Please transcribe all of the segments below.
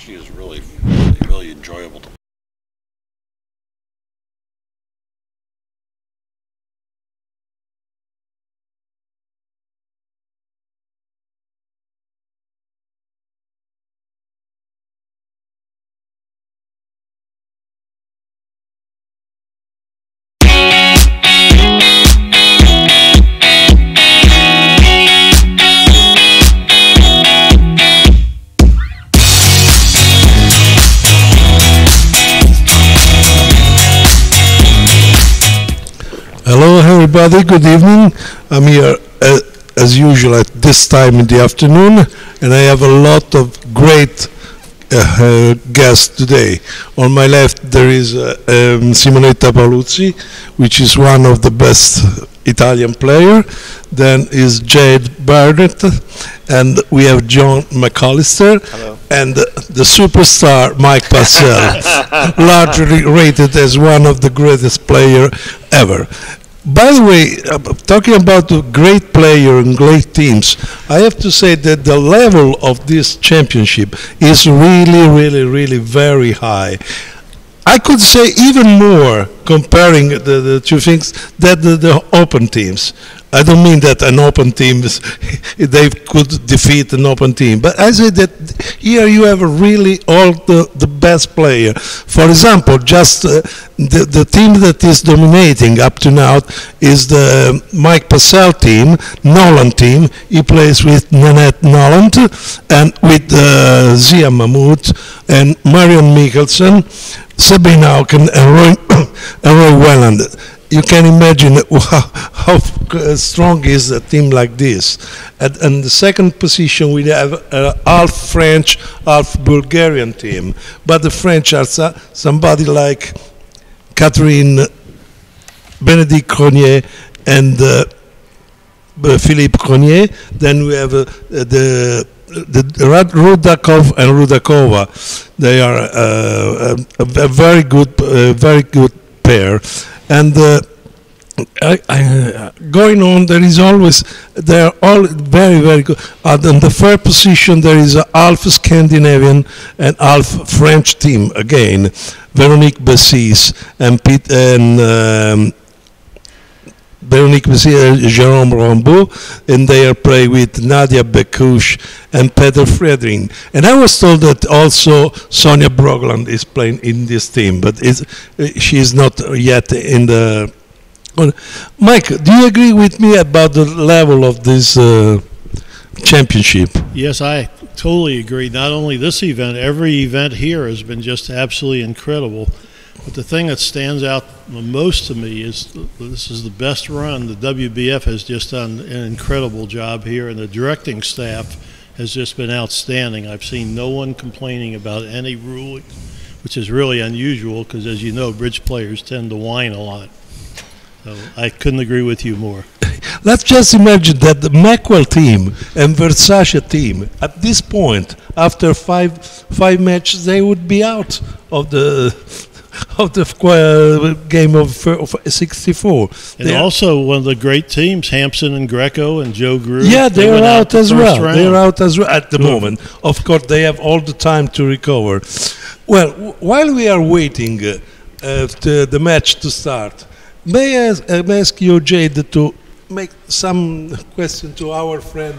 She is really enjoyable to. Hello everybody, good evening. I'm here as usual at this time in the afternoon, and I have a lot of great guests today. On my left there is Simonetta Paoluzzi, which is one of the best Italian player. Then is Jade Barnett, and we have John McAllister. Hello. And the superstar Mike Purcell, largely rated as one of the greatest player ever. By the way, talking about a great player and great teams, I have to say that the level of this championship is really very high. I could say even more, comparing the two things, that the open teams. I don't mean that an open team, they could defeat an open team, but I say that here you have really all the best player. For example, just the team that is dominating up to now is the Mike Purcell team, Noland team. He plays with Nanette Noland and with Zia Mahmood and Marion Mikkelsen, Sabine Auken and Roy Welland. You can imagine how strong is a team like this. And the second position we have half French, half Bulgarian team. But the French are somebody like Catherine Benedict Cronier and Philippe Cronier. Then we have the Rudakov and Rudakova. They are a very good pair. And going on, they're all very good. In the third position, there is a half Scandinavian and half French team again. Veronique Bessis and Veronique Bessis and Jérôme Rambaud, and they are playing with Nadia Bekouche and Peter Fredrin. And I was told that also Sonia Brogland is playing in this team, but she is not yet in the... Mike, do you agree with me about the level of this championship? Yes, I totally agree. Not only this event, every event here has been just absolutely incredible. But the thing that stands out the most to me is this is the best run. The WBF has just done an incredible job here, and the directing staff has just been outstanding. I've seen no one complaining about any ruling, which is really unusual because, as you know, bridge players tend to whine a lot. So I couldn't agree with you more. Let's just imagine that the Macwell team and Versace team, at this point, after five matches, they would be out of the game of 64. And also one of the great teams, Hampson and Greco and Joe Grew. Yeah, they're out as well. They're out as well at the Good. moment. Of course, they have all the time to recover. Well, while we are waiting the match to start, may I ask you, Jade, to make some question to our friend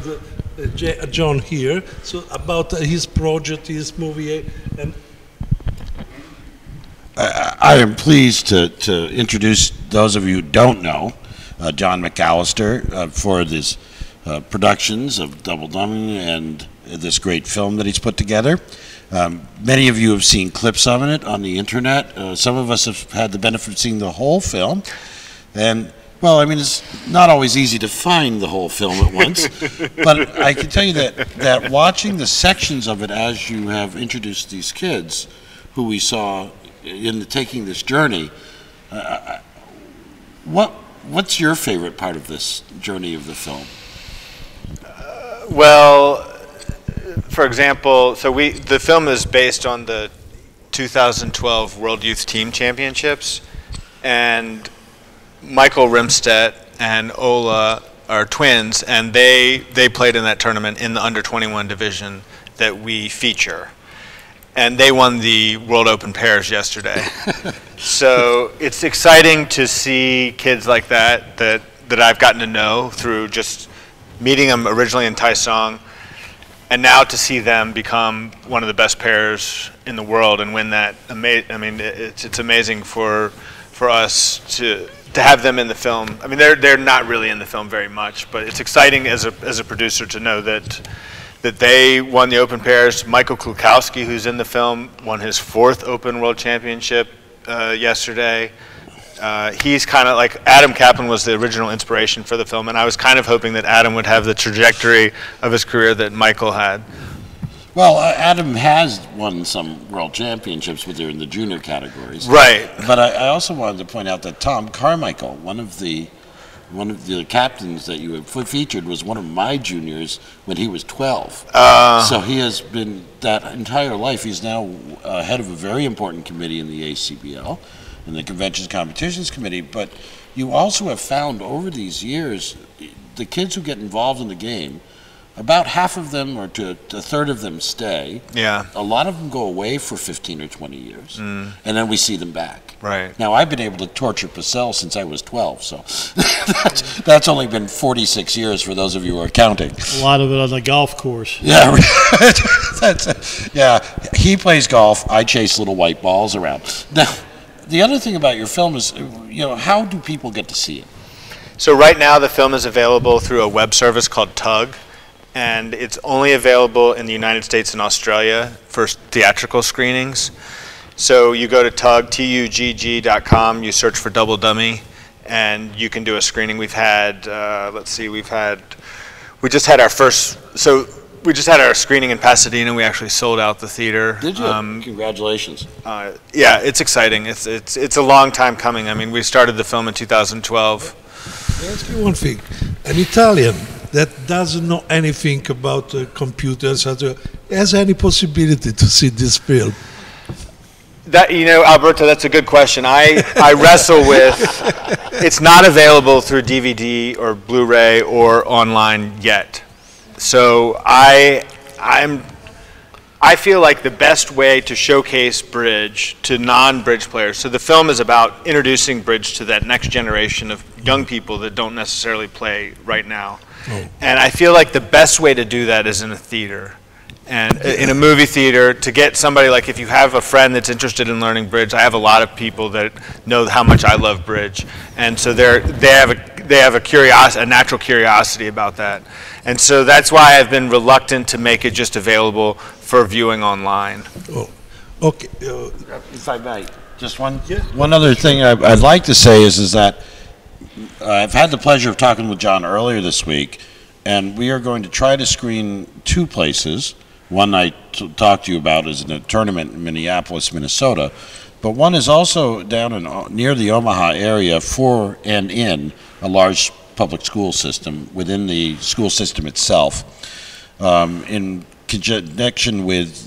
John here, so about his project, his movie, and I am pleased to introduce those of you who don't know John McAllister for his productions of Double Dummy and this great film that he's put together. Many of you have seen clips of it on the internet. Some of us have had the benefit of seeing the whole film. And, well, I mean, it's not always easy to find the whole film at once. But I can tell you that watching the sections of it as you have introduced these kids who we saw in taking this journey, what's your favorite part of this journey of the film? Well, for example, so the film is based on the 2012 World Youth Team Championships, and Michael Rimstedt and Ola are twins, and they played in that tournament in the under 21 division that we feature. and they won the World Open pairs yesterday. So it's exciting to see kids like that I've gotten to know through just meeting them originally in Taesong, and now to see them become one of the best pairs in the world and win that. I mean, it's amazing for us to have them in the film. I mean, they're not really in the film very much, but it's exciting as a producer to know that they won the Open pairs. Michael Klukowski, who's in the film, won his 4th Open World Championship yesterday. He's kind of like, Adam Kaplan was the original inspiration for the film, and I was kind of hoping that Adam would have the trajectory of his career that Michael had. Well, Adam has won some world championships, but they're in the junior categories. Right. But I also wanted to point out that Tom Carmichael, one of the captains that you have featured, was one of my juniors when he was 12. So he has been that entire life. He's now head of a very important committee in the ACBL, in the Conventions Competitions Committee. But you also have found over these years, the kids who get involved in the game, about half of them, or to a third of them, stay. Yeah. A lot of them go away for 15 or 20 years, and then we see them back. Right. Now, I've been able to torture Purcell since I was 12, so that's only been 46 years for those of you who are counting. A lot of it on the golf course. Yeah, yeah. He plays golf. I chase little white balls around. Now, the other thing about your film is, how do people get to see it? So right now, the film is available through a web service called Tug. And it's only available in the United States and Australia for theatrical screenings. So you go to tugg.com, you search for Double Dummy, and you can do a screening. We've had, we just had our screening in Pasadena. We actually sold out the theater. Did you? Congratulations. Yeah, it's exciting. It's a long time coming. I mean, we started the film in 2012. Let me ask you one thing. An Italian that doesn't know anything about computers has any possibility to see this film? That, Alberto, that's a good question. I wrestle with, it's not available through DVD or Blu-ray or online yet. So I feel like the best way to showcase bridge to non-bridge players, so the film is about introducing bridge to that next generation of young people that don't necessarily play right now. Oh. And I feel like the best way to do that is in a theater. And in a movie theater, to get somebody, like if you have a friend that's interested in learning bridge, I have a lot of people that know how much I love bridge. And so they have a natural curiosity about that. And so that's why I've been reluctant to make it just available for viewing online. Oh, okay. If I might, just one other thing I'd like to say is that I've had the pleasure of talking with John earlier this week, and we are going to try to screen 2 places. One I talked to you about is in a tournament in Minneapolis, Minnesota, but one is also down near the Omaha area for and in a large public school system within the school system itself, in connection with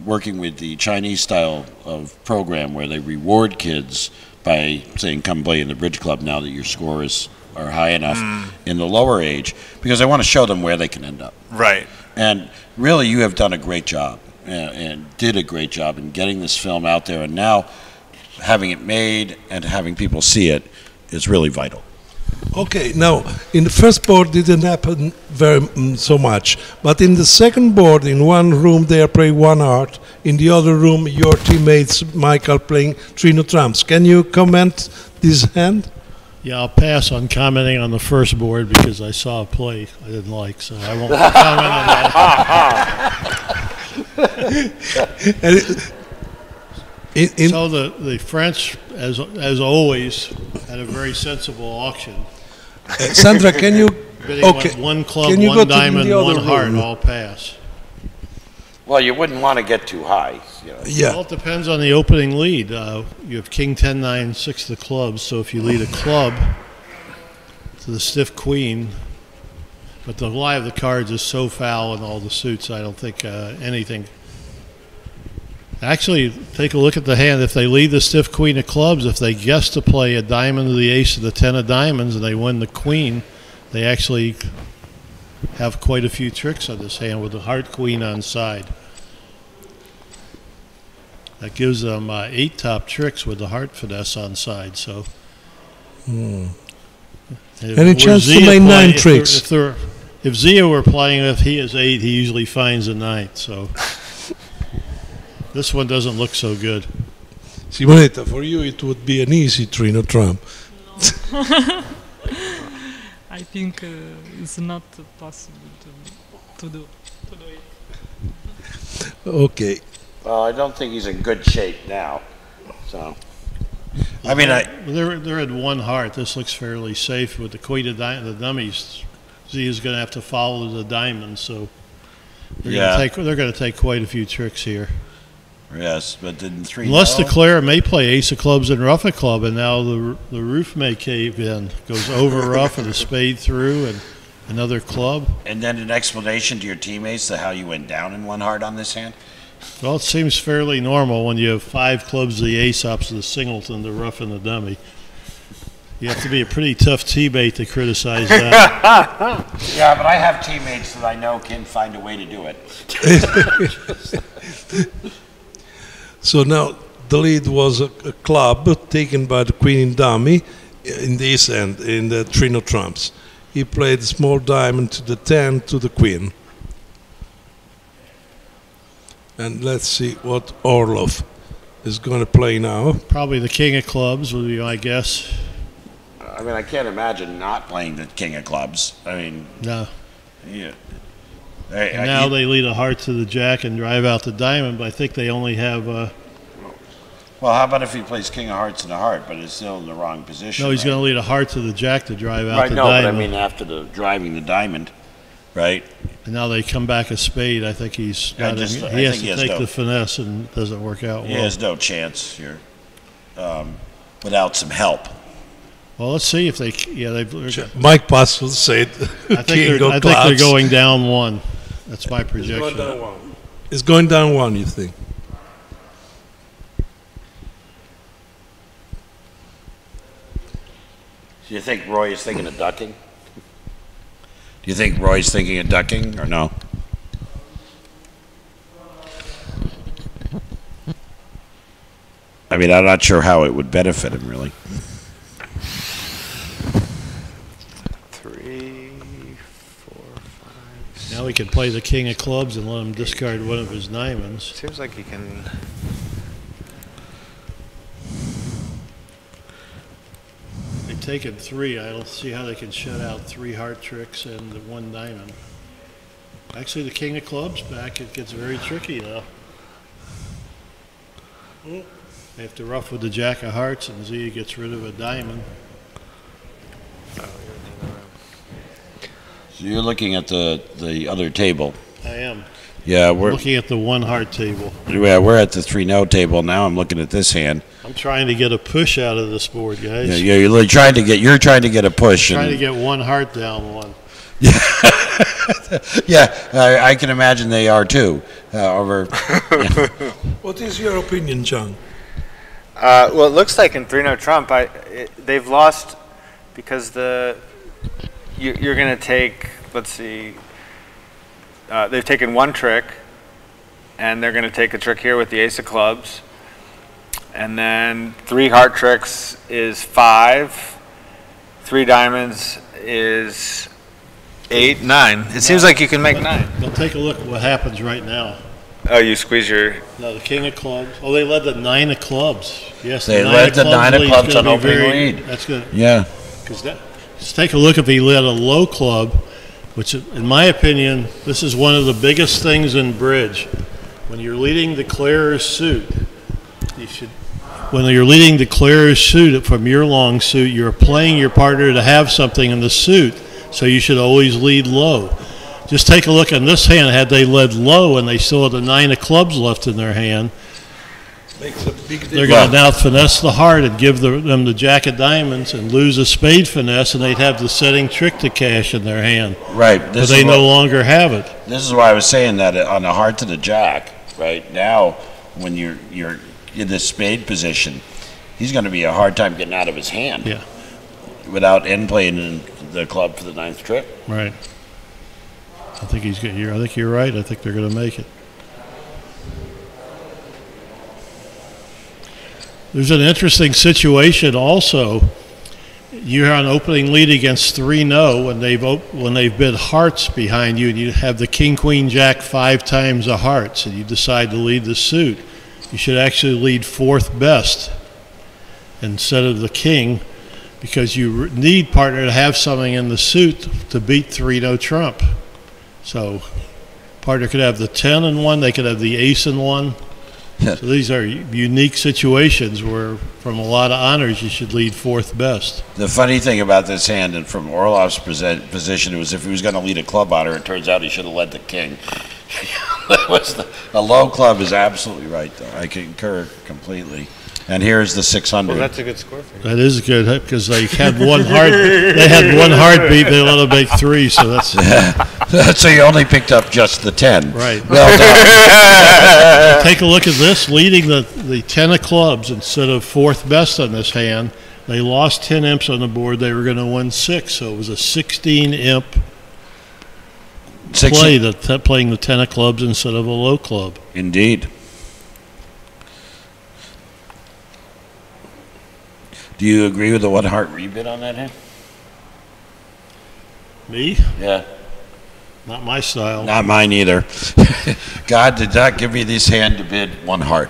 working with the Chinese style of program where they reward kids by saying, come play in the bridge club now that your scores are high enough in the lower age, because I want to show them where they can end up. Right. And really, you have done a great job and did a great job in getting this film out there, and now having it made and having people see it is really vital. Okay, now, in the first board didn't happen so much, but in the second board, in one room they are playing one art, in the other room your teammates, Michael, playing Trino Trumps. Can you comment this hand? Yeah, I'll pass on commenting on the first board because I saw a play I didn't like, so I won't comment on that. So the French, as always, had a very sensible auction. Sandra, can you? Okay. One club, one diamond, one heart, all pass. Well, you wouldn't want to get too high. Yeah. Well, it depends on the opening lead. You have King 10, 9, 6 of the clubs. So if you lead a club to the stiff queen, but the lie of the cards is so foul in all the suits, I don't think anything. Actually, take a look at the hand. If they lead the stiff queen of clubs, if they guess to play a diamond to the ace of the 10 of diamonds and they win the queen, they actually have quite a few tricks on this hand with the heart queen on side. That gives them 8 top tricks with the heart finesse on side. So, Any chance to make 9 tricks? If Zia were playing, if he is 8, he usually finds a 9th. So this one doesn't look so good. Simonetta, for you it would be an easy Trino Trump. I think it's not possible to do it. Okay. Well, I don't think he's in good shape now. So, I mean, they're at 1 heart. This looks fairly safe with the queen of the dummies. Zia's going to have to follow the diamond, so they're going to take quite a few tricks here. yes, but didn't 3 Unless know? the Clare may play ace of clubs and rough a club, and now the roof may cave in. Goes over rough and a spade through and another club. And then an explanation to your teammates to how you went down in 1 heart on this hand? Well, it seems fairly normal when you have 5 clubs, the ace ups, the singleton, the rough, and the dummy. You have to be a pretty tough teammate to criticize that. Yeah, but I have teammates that I know can find a way to do it. So now the lead was a club taken by the queen in dummy in this end, in the Trino Trumps. He played small diamond to the 10 to the queen. And let's see what Orlov is going to play now. Probably the king of clubs would be my guess. I mean, I can't imagine not playing the king of clubs. I mean, No. yeah. And now they lead a heart to the jack and drive out the diamond, but I think they only have. Well, how about if he plays king of hearts and a heart, but is still in the wrong position? No, he's right? going to lead a heart to the jack to drive out Right, the no, but I diamond. mean after the driving the diamond, right? And now they come back a spade. I think he's Yeah, got just- I he has think to he has take no- the finesse, and it doesn't work out He well. has no chance here without some help. Well, let's see if they. Yeah, they're Mike Puzzle said I king think of they're clubs. going down 1. That's my projection. It's going down 1, you think? Do you think Roy is thinking of ducking? Do you think Roy's thinking of ducking or no? I mean, I'm not sure how it would benefit him, really. 3, 4, 5. Now he can play the king of clubs and let him discard one of his diamonds. Seems like he can. They've taken 3. I don't see how they can shut out 3 heart tricks and the 1 diamond. Actually, the king of clubs back, it gets very tricky now. They have to rough with the jack of hearts, and Zia gets rid of a diamond. So you're looking at the other table. I am. Yeah, I'm looking at the 1 heart table. we're at the 3-no table now. I'm looking at this hand. I'm trying to get a push out of this board, guys. Yeah, you're trying to get a push. Trying to And, get 1 heart down 1. yeah, I can imagine they are too. Over. What is your opinion, John? Well, it looks like in 3-no Trump, they've lost because you're going to take, let's see, they've taken 1 trick, and they're going to take a trick here with the ace of clubs. And then 3 heart tricks is 5, 3 diamonds is 8, 9. It seems like you can make 9. Now take a look at what happens right now. Oh, you squeeze your... Now the king of clubs. Oh, they led the 9 of clubs. Yes, They the led the 9 of lead's clubs gonna on be opening very- lead. That's good. Yeah. Because just take a look if he led a low club, which in my opinion, this is one of the biggest things in bridge. When you're leading the clearer suit, when you're leading the clearer suit from your long suit, you're playing your partner to have something in the suit, so you should always lead low. Just take a look on this hand. Had they led low and they still had the 9 of clubs left in their hand, Makes a big they're difference. going to now finesse the heart and give them the jack of diamonds and lose a spade finesse, and they'd have the setting trick to cash in their hand. Right. But they no longer have it. This is why I was saying that on the heart to the jack. Right now, when you're in this spade position, he's going to be a hard time getting out of his hand. Yeah. Without end playing in the club for the 9th trick. Right. I think he's good here. I think you're right. I think they're going to make it. There's an interesting situation also. You're on opening lead against 3-0 when they've bid hearts behind you, and you have the king, queen, jack 5 times the hearts, and you decide to lead the suit. You should actually lead 4th best instead of the king, because you need, partner, to have something in the suit to beat 3-0 trump. So partner could have the 10 and 1, they could have the ace and 1. So these are unique situations where, from a lot of honors, you should lead 4th best. The funny thing about this hand, and from Orlov's position, it was if he was going to lead a club honor, it turns out he should have led the king. A low club is absolutely right, though. I concur completely. And here's the 600. Well, that's a good score for you. That is good, because they had one heart. They had one heartbeat. They let them make 3, so that's so you only picked up just the 10. right. Well done. Take a look at this. Leading the 10 of clubs instead of 4th best on this hand, they lost 10 imps on the board. They were going to win 6, so it was a 16 imp play. Playing the 10 of clubs instead of a low club. Indeed. Do you agree with the 1 heart rebid on that hand? Me? Yeah. Not my style. Not mine either. God did not give me this hand to bid 1 heart.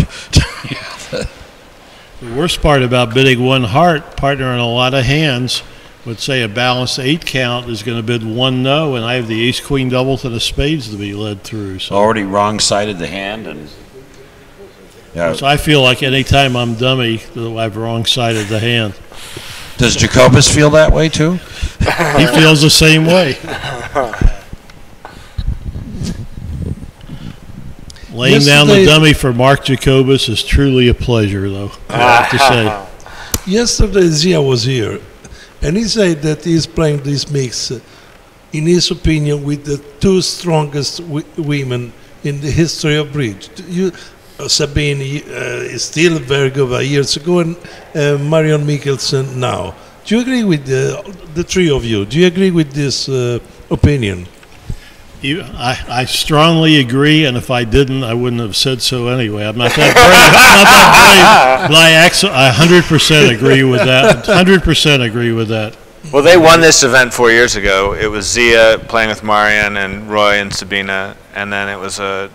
The worst part about bidding 1 heart, partner, in a lot of hands, would say a balanced 8 count is going to bid 1 no, and I have the ace, queen, double to the spades to be led through. So, Already wrong-sided the hand, and yeah. so I feel like any time I'm dummy, I've wrong-sided the hand. Does Jacobus feel that way too? He feels the same way. Laying down the dummy for Mark Jacobus is truly a pleasure, though, I have to say. Yesterday, Zia was here, and he said that he's playing this mix, in his opinion, with the 2 strongest women in the history of bridge. Sabine is still very good years ago, and Marion Mikkelsen now. Do you agree with the 3 of you? Do you agree with this opinion? I strongly agree, and if I didn't, I wouldn't have said so anyway. I'm not that brave, but I 100% agree with that. 100% agree with that. Well, they won this event 4 years ago. It was Zia playing with Marian and Roy and Sabina, and then it was a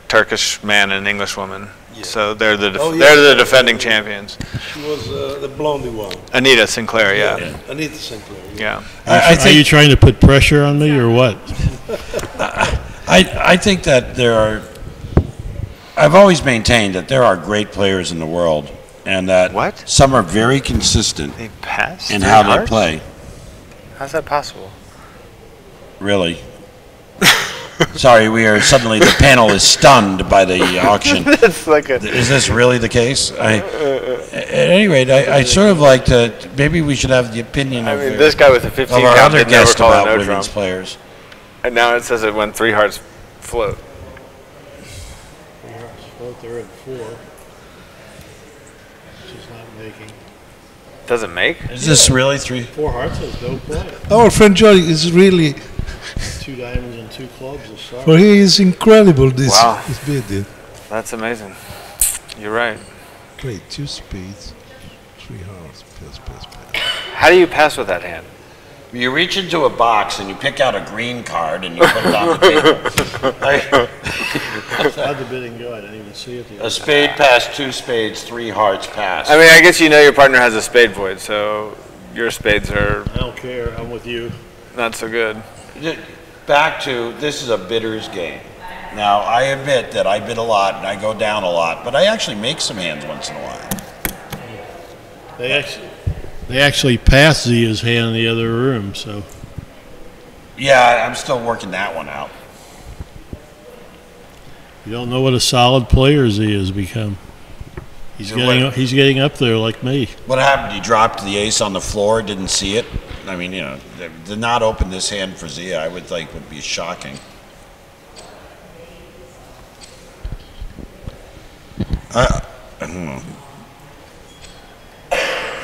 Turkish man and an English woman. Yeah. So they're the defending champions. She was the blondie one. Anita Sinclair, yeah. Anita Sinclair. Yeah. Are you trying to put pressure on me or what? I think that I've always maintained that there are great players in the world, and that some are very consistent in how they play. How's that possible? Really? Sorry, the panel is stunned by the auction. Is this really the case? At any rate, I sort of like to, maybe we should have the opinion of this guy with a 15 our count other did never guest call about a no women's trump. players. And now it says it when 3 hearts float. 3 hearts float, they're at 4. She's not making. Does it make? Is this really 3? 4 hearts is no play. Our friend Joy is really, 2 diamonds and 2 clubs to start. for he is incredible, this bid. That's amazing. You're right. Great, 2 spades, 3 hearts, pass. How do you pass with that hand? You reach into a box and you pick out a green card and you put it on the table. How'd the bidding go? I didn't even see it. A spade pass, 2 spades, 3 hearts pass. I mean, I guess you know your partner has a spade void, so your spades are I don't care. I'm with you. not so good. Back to, this is a bidder's game. Now, I admit that I bid a lot and I go down a lot, but I actually make some hands once in a while. They actually passed Zia's hand in the other room, so. Yeah, I'm still working that one out. You don't know what a solid player Zia has become. He's getting up there like me. What happened? You dropped the ace on the floor, didn't see it? I mean, to not open this hand for Zia, I would think would be shocking. I don't know.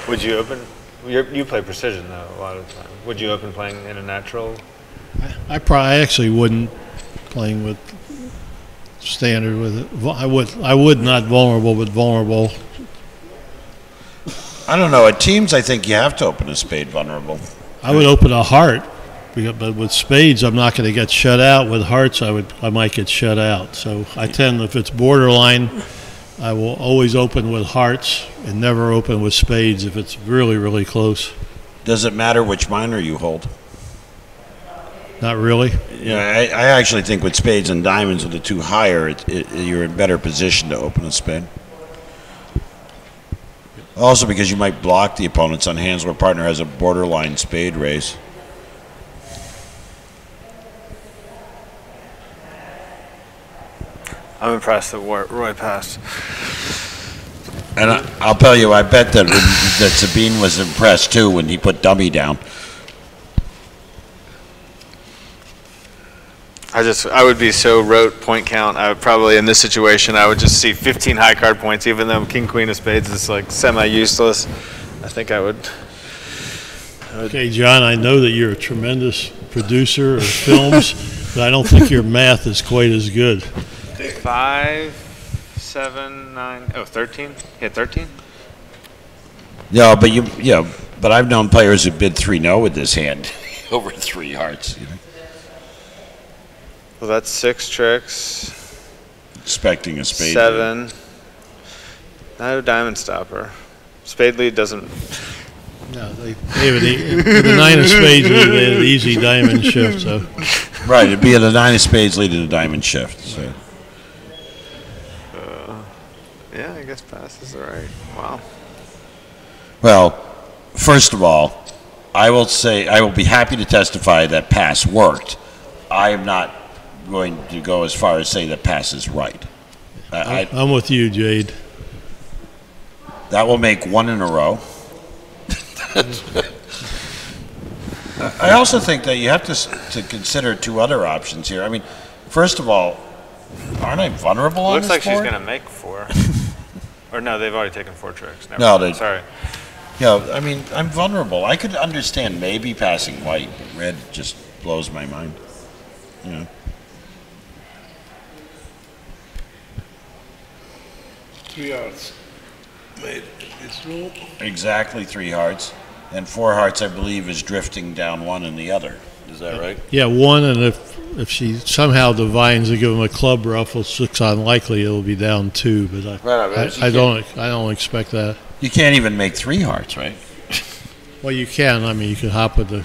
Would you open? You play precision though a lot of the time. Would you open playing in a natural? I actually wouldn't, playing with standard with it. I would not vulnerable, but vulnerable. I don't know. At teams, I think you have to open a spade vulnerable. I would open a heart, but with spades, I'm not going to get shut out. With hearts, I might get shut out. So I tend, if it's borderline, I will always open with hearts and never open with spades if it's really, really close. Does it matter which minor you hold? Not really. Yeah, I actually think with spades and diamonds, with the two higher, you're in better position to open a spade. Also because you might block the opponents on hands where a partner has a borderline spade raise. I'm impressed that Roy passed. And I'll tell you, I bet that Sabine was impressed too when he put dummy down. I would be so rote point count. I would probably, in this situation, I would just see 15 high card points, even though King Queen of Spades is like semi-useless. I think I would. Okay, John, I know that you're a tremendous producer of films, but I don't think your math is quite as good. 5, 7, 9, 13? Yeah, 13? Yeah, but I've known players who bid 3-0 with this hand over 3 hearts. You know? Well, that's 6 tricks. Expecting a spade. 7. No diamond stopper. Spade lead doesn't. No, with the 9 of spades, they had an easy diamond shift. So. Right, it'd be a 9 of spades leading a diamond shift. So. Yeah, I guess pass is all right. Wow. Well, first of all, I will say I will be happy to testify that pass worked. I am not going to go as far as say that pass is right. I'm with you, Jade. That will make 1 in a row. I also think that you have to consider 2 other options here. I mean, first of all, aren't I vulnerable on Looks this like she's board? going to make 4. Or no, they've already taken 4 tricks. Never No, mind. Sorry. Yeah, I mean, I'm vulnerable. I could understand maybe passing white. Red just blows my mind. You know. 3 hearts. Made this room. Exactly 3 hearts. And 4 hearts, I believe, is drifting down 1 in the other. Is that right? Yeah, 1, and if she somehow divines to give him a club ruffle, it looks unlikely it'll be down 2. But I don't expect that. You can't even make 3 hearts, right? Well, you can. I mean, you can hop with the.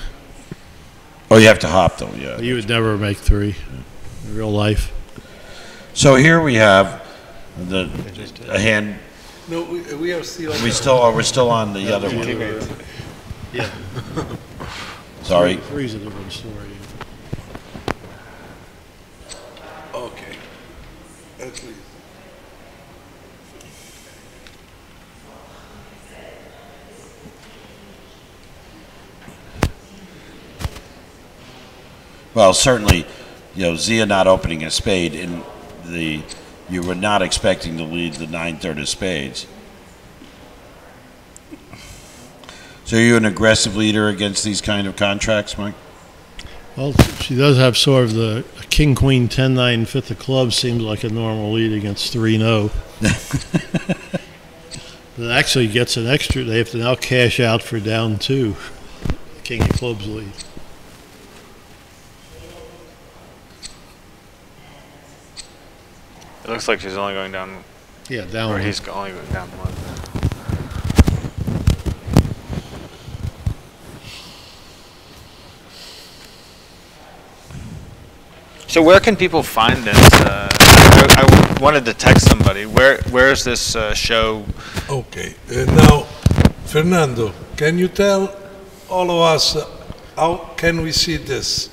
Oh, you have to hop, though, yeah. You would never make 3 in real life. So here we have a hand. No, we are still. We're still on the other one. Yeah. Sorry. 3's a different story. Okay. At least. Well, certainly, Zia not opening a spade you were not expecting to lead the 9/3 of spades. So are you an aggressive leader against these kind of contracts, Mike? Well, she does have sort of the King, Queen, 10, 9, 5th of clubs seems like a normal lead against 3-0. It actually gets an extra. They have to now cash out for down 2. King of clubs lead. It looks like she's only going down. Yeah, down Or 1. he's only going down 1. So where can people find this? I wanted to text somebody. Where is this show? Okay. Now, Fernando, can you tell all of us how can we see this?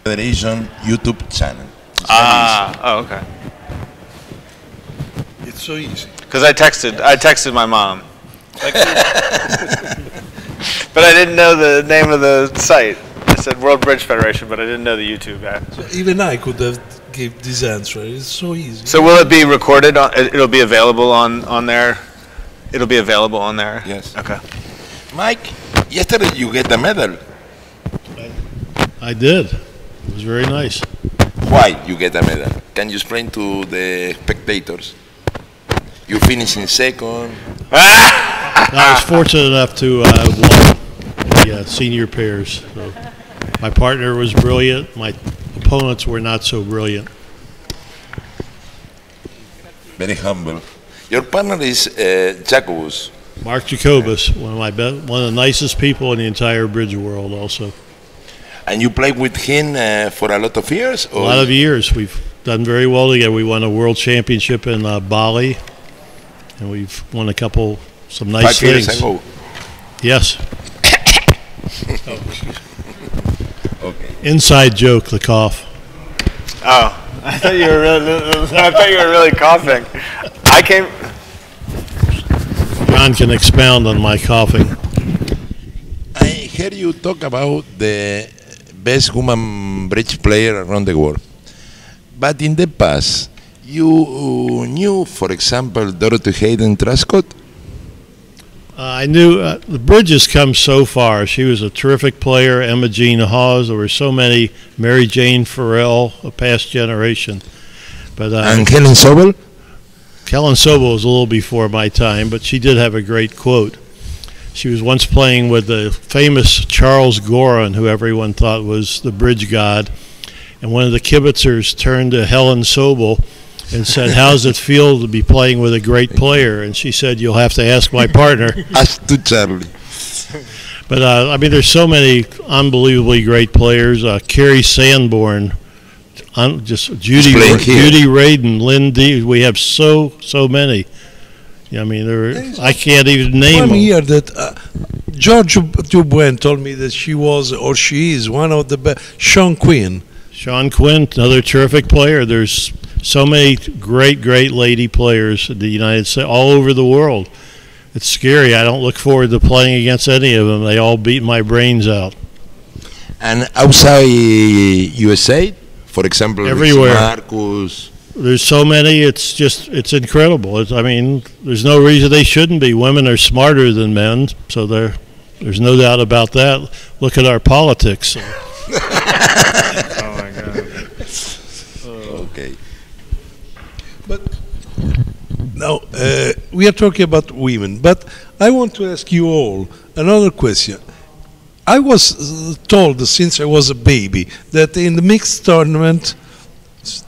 Federation YouTube channel. Oh, okay. It's so easy. Because I texted my mom. But I didn't know the name of the site. I said World Bridge Federation, but I didn't know the YouTube app. So even I could have give this answer. It's so easy. So will it be recorded? It'll be available on there. It'll be available on there. Yes. Okay. Mike, yesterday you get the medal. I did. It was very nice. Why you get the medal? can you explain to the spectators? You finish in second. I was fortunate enough to won the senior pairs. So my partner was brilliant. My opponents were not so brilliant. Very humble. Your partner is Jacobus. Mark Jacobus, one of the nicest people in the entire bridge world also. And you played with him for a lot of years? A lot of years. We've done very well together. We won a world championship in Bali, and we've won some nice 5 years things. ago. Yes. Okay. Inside joke, the cough. Oh, I thought you were really coughing. I came. John can expound on my coughing. I heard you talk about the best woman bridge player around the world. But in the past, you knew, for example, Dorothy Hayden Truscott? I knew the bridge has come so far. She was a terrific player. Emma Jean Hawes. There were so many. Mary Jane Farrell, a past generation. But And Helen Sobel? Helen Sobel was a little before my time, but she did have a great quote. She was once playing with the famous Charles Gorin, who everyone thought was the bridge god. And one of the kibitzers turned to Helen Sobel and said, "How does it feel to be playing with a great player?" And she said, "You'll have to ask my partner." Ask to Charlie. But I mean, there's so many unbelievably great players. Carrie Sanborn, just Judy Radin, Lynn D. We have so many. I mean, I can't even name One them. year that George Dubois told me that she was, or she is, one of the best. Sean Quinn. Sean Quinn, another terrific player. There's so many great lady players in the United States, all over the world. It's scary. I don't look forward to playing against any of them. They all beat my brains out. And outside USA, for example, Everywhere. Marcus. There's so many. It's incredible. I mean, there's no reason they shouldn't be. Women are smarter than men, so there's no doubt about that. Look at our politics. Oh my God. Okay. But now we are talking about women. But I want to ask you all another question. I was told since I was a baby that in the mixed tournament,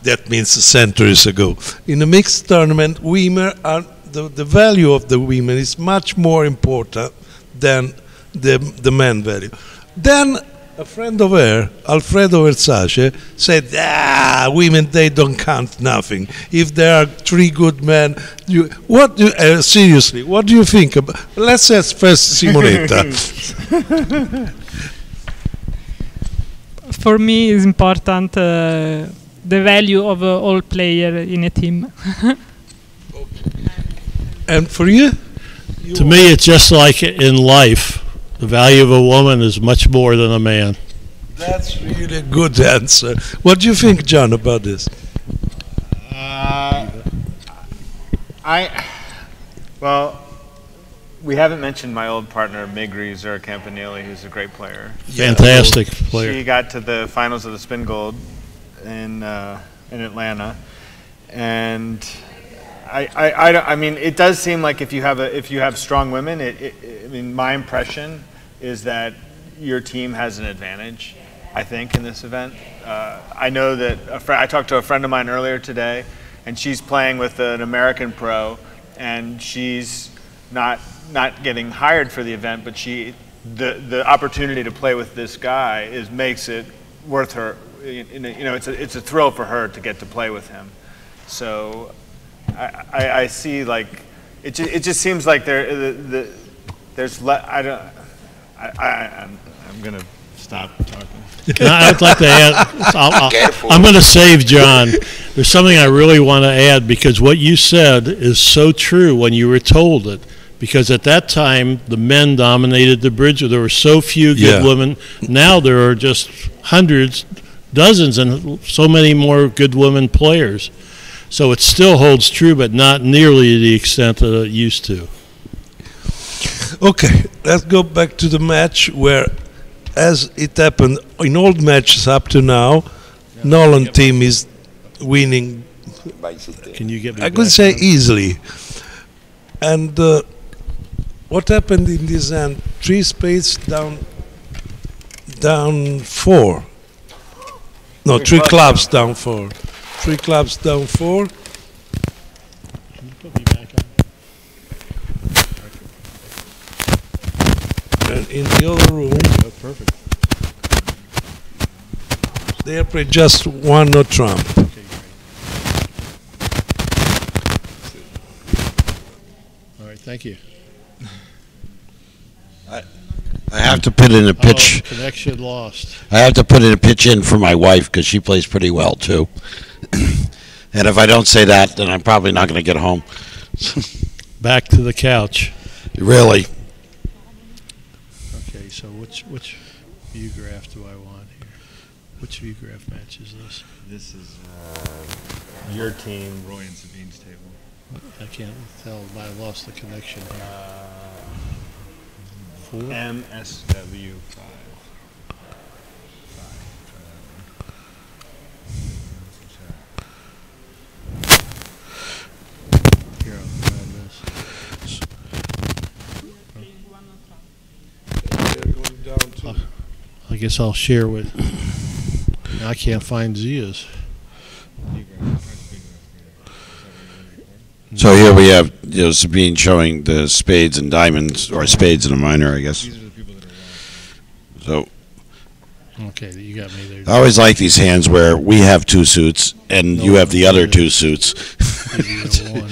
that means centuries ago, in the mixed tournament, women are the value of the women is much more important than the men value. Then a friend of her, Alfredo Versace, said, women, they don't count nothing. If there are 3 good men, seriously, what do you think about? Let's ask first Simonetta. For me, it's important the value of all players in a team. And for you? To me, it's just like in life. The value of a woman is much more than a man. That's really a good answer. What do you think, John, about this? Well, we haven't mentioned my old partner, Migri Zura Campanile, who's a great player. Fantastic player. She got to the finals of the Spin Gold in Atlanta, and I mean, it does seem like if you have strong women, I mean, my impression is that your team has an advantage, I think, in this event. I know that I talked to a friend of mine earlier today, and she's playing with an American pro, and she's not getting hired for the event, but the opportunity to play with this guy makes it worth her. You know, it's a thrill for her to get to play with him. So I see, like, it just seems like there's I'm gonna stop talking. I'd like to add, I'm going to save John. There's something I really want to add, because what you said is so true when you were told it. Because at that time, the men dominated the bridge. There were so few good women. Now there are just hundreds, dozens, and so many more good women players. So it still holds true, but not nearly to the extent that it used to. Okay, let's go back to the match where, as it happened in all matches up to now, Nolan team is winning, Can you get me I back could say on? easily. And what happened in this hand? 3 spades down 4. No, 3 clubs down 4. 3 clubs down 4. Can you put me back on? And in the other room, Oh, perfect. they play just 1 no trump. Okay, great. All right, thank you. I have to put in a pitch. Oh, connection lost. I have to put in a pitch in for my wife because she plays pretty well too. And if I don't say that, then I'm probably not going to get home. Back to the couch. Really. Okay, so which view graph do I want here? Which view graph matches this? This is your team, Roy and Sabine's table. I can't tell. I lost the connection here. 4? MSW5. Here, I'll grab this. They're going down to I guess I'll share with. I can't find Zia's. So here we have Sabine showing the spades and diamonds, or spades and a minor, I guess. So Okay, you got me there. I always like these hands where we have 2 suits and you have the other 2 suits. Either one.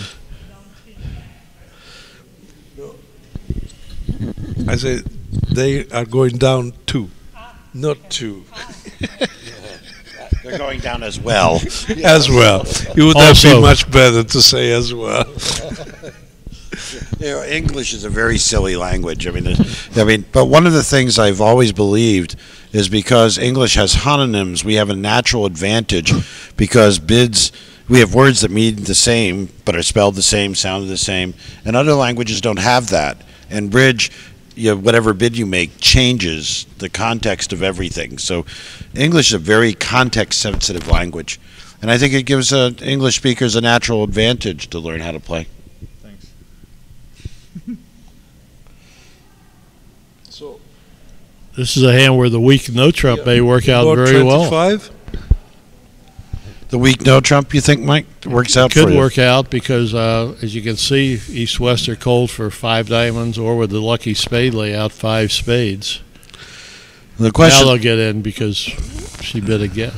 I say they are going down 2, not 2. They're going down as well. As well. It would have Also- been much better to say as well. English is a very silly language. I mean, but one of the things I've always believed is because English has homonyms, we have a natural advantage because we have words that mean the same but are spelled the same, sound the same, and other languages don't have that. And bridge, whatever bid you make changes the context of everything. So English is a very context-sensitive language, and I think it gives English speakers a natural advantage to learn how to play. Thanks. So This is a hand where the weak no trump may work out board very well. 25. The weak no trump, you think, Mike, works out for Could you? work out because, as you can see, East West are cold for 5 diamonds, or with the lucky spade layout, 5 spades. The Now question. they'll get in because she bid again.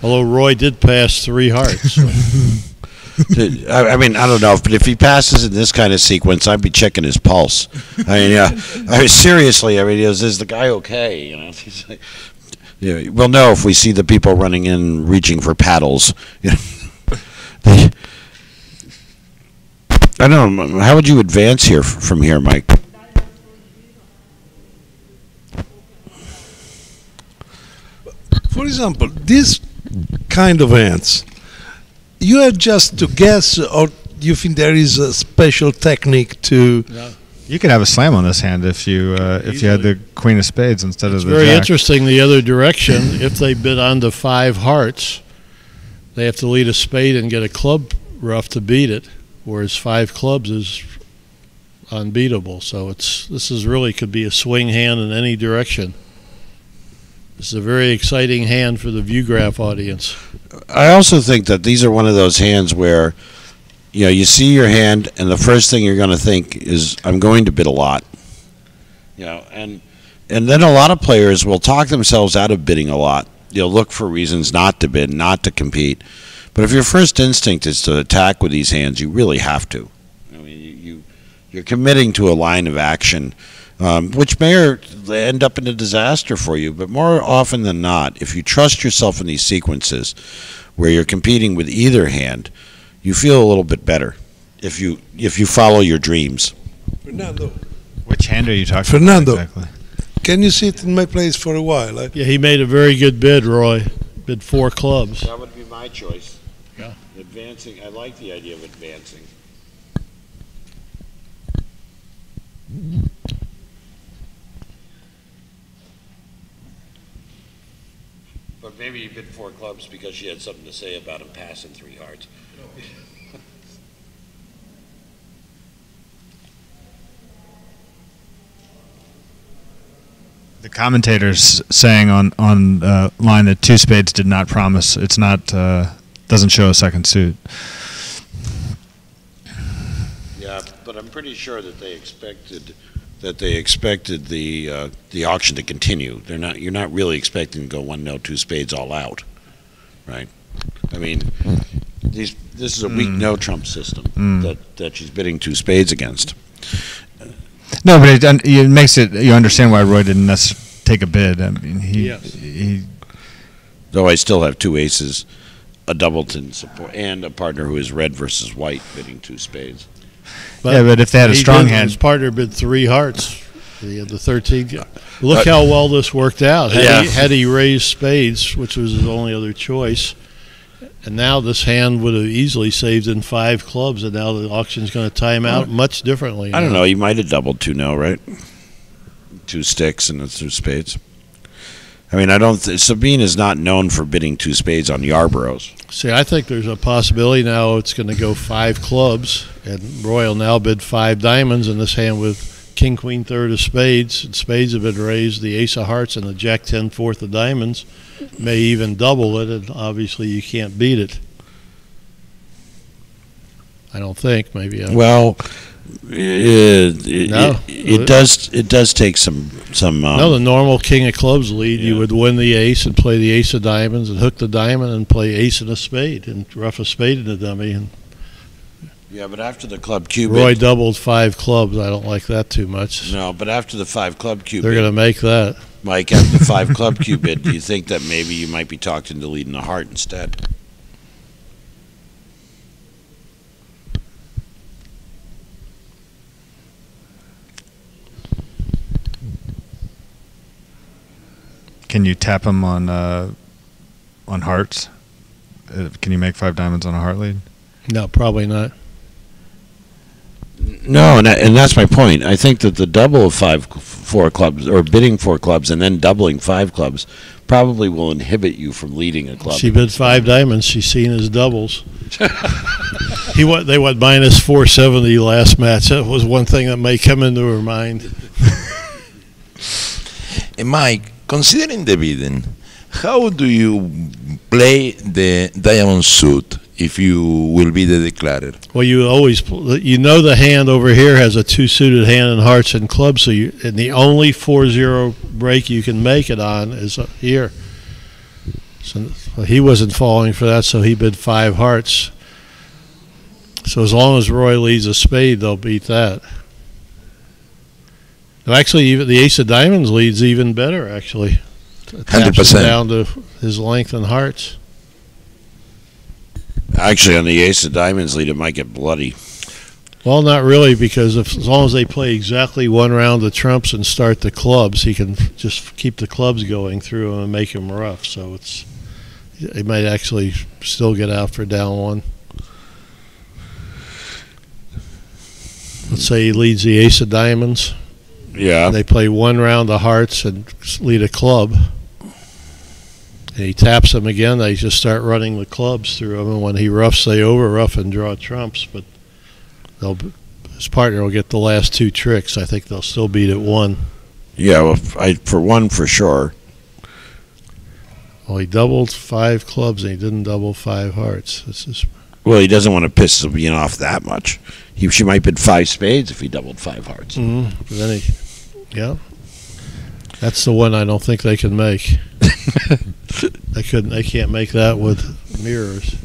Although Roy did pass 3 hearts. I mean, I don't know, but if he passes in this kind of sequence, I'd be checking his pulse. Seriously, is the guy okay? He's like, we'll know if we see the people running in reaching for paddles. I don't know. How would you advance here from here, Mike? For example, this kind of hands, you have just to guess, or you think there is a special technique to? You could have a slam on this hand if you had the queen of spades instead of the Very jack. interesting the other direction. If they bid onto 5 hearts, they have to lead a spade and get a club rough to beat it, whereas 5 clubs is unbeatable. So this is really could be a swing hand in any direction. This is a very exciting hand for the view graph audience. I also think that these are one of those hands where, you see your hand, and the first thing you're going to think is, I'm going to bid a lot. And then a lot of players will talk themselves out of bidding a lot. You'll look for reasons not to bid, not to compete. But if your first instinct is to attack with these hands, you really have to. You're committing to a line of action, which may end up in a disaster for you. But more often than not, if you trust yourself in these sequences where you're competing with either hand, you feel a little bit better if you follow your dreams. Fernando, Which hand are you talking Fernando. about exactly? can you sit in my place for a while? Yeah, he made a very good bid, Roy. Bid 4 clubs. That would be my choice. Yeah. Advancing, I like the idea of advancing. But maybe you bid 4 clubs because she had something to say about him passing 3 hearts. The commentators saying on line that 2 spades did not promise. It's not doesn't show a second suit. Yeah, but I'm pretty sure that they expected the auction to continue. You're not really expecting to go 1-0 2 spades all out, right? I mean, this is a weak no trump system that she's bidding 2 spades against. No, but it makes it. You understand why Roy didn't take a bid. I mean, he. Though I still have 2 aces, a doubleton support, and a partner who is red versus white bidding 2 spades. But if they had a strong hand, his partner bid 3 hearts. He had the 13. Look how well this worked out. Had he raised spades, which was his only other choice, and now this hand would have easily saved in 5 clubs, and now the auction's going to time out much differently. I don't know. You might have doubled 2-0, right? 2 sticks and it's 2 spades. I mean, Sabine is not known for bidding 2 spades on Yarboroughs. See, I think there's a possibility now it's going to go 5 clubs, and Roy will now bid 5 diamonds in this hand with king, queen, third of spades. And spades have been raised, the ace of hearts and the jack 10 fourth of diamonds may even double it, and obviously you can't beat it. I don't think. Maybe. It does take some. No, the normal king of clubs lead. You would win the ace and play the ace of diamonds and hook the diamond and play ace and a spade and rough a spade in the dummy. And yeah, but after the club cube, Roy doubled 5 clubs. I don't like that too much. No, but after the 5 club cube, they're going to make that. Mike, after the 5 club cube bid, do you think that maybe you might be talked into leading the heart instead? can you tap him on hearts? Can you make 5 diamonds on a heart lead? No, probably not. No, and that's my point. I think that the double of 4 clubs, or bidding 4 clubs and then doubling 5 clubs, probably will inhibit you from leading a club. She bid 5 diamonds. She's seen as doubles. They went minus 470 last match. That was one thing that may come into her mind. Mike, considering the bidding, how do you play the diamond suit if you will be the declarer? Well, you know the hand over here has a 2-suited hand in hearts and clubs, and the only 4-0 break you can make it on is here. So he wasn't falling for that, so he bid 5 hearts. So as long as Roy leads a spade, they'll beat that. Actually, even the ace of diamonds leads even better, actually. 100%. Down to his length and hearts. Actually, on the ace of diamonds lead, it might get bloody. Well, not really, because as long as they play exactly 1 round of trumps and start the clubs, he can just keep the clubs going through them and make them rough. So they might actually still get out for down 1. Let's say he leads the ace of diamonds. Yeah. They play 1 round of hearts and lead a club. And he taps them again. They just start running the clubs through them. And when he roughs, they over-rough and draw trumps. But his partner will get the last 2 tricks. I think they'll still beat at 1. Yeah, well, for 1 for sure. Well, he doubled 5 clubs and he didn't double 5 hearts. Well, he doesn't want to piss Sabine off that much. She might bid 5 spades if he doubled 5 hearts. Mm-hmm. But then yeah. That's the one I don't think they can make. They can't make that with mirrors.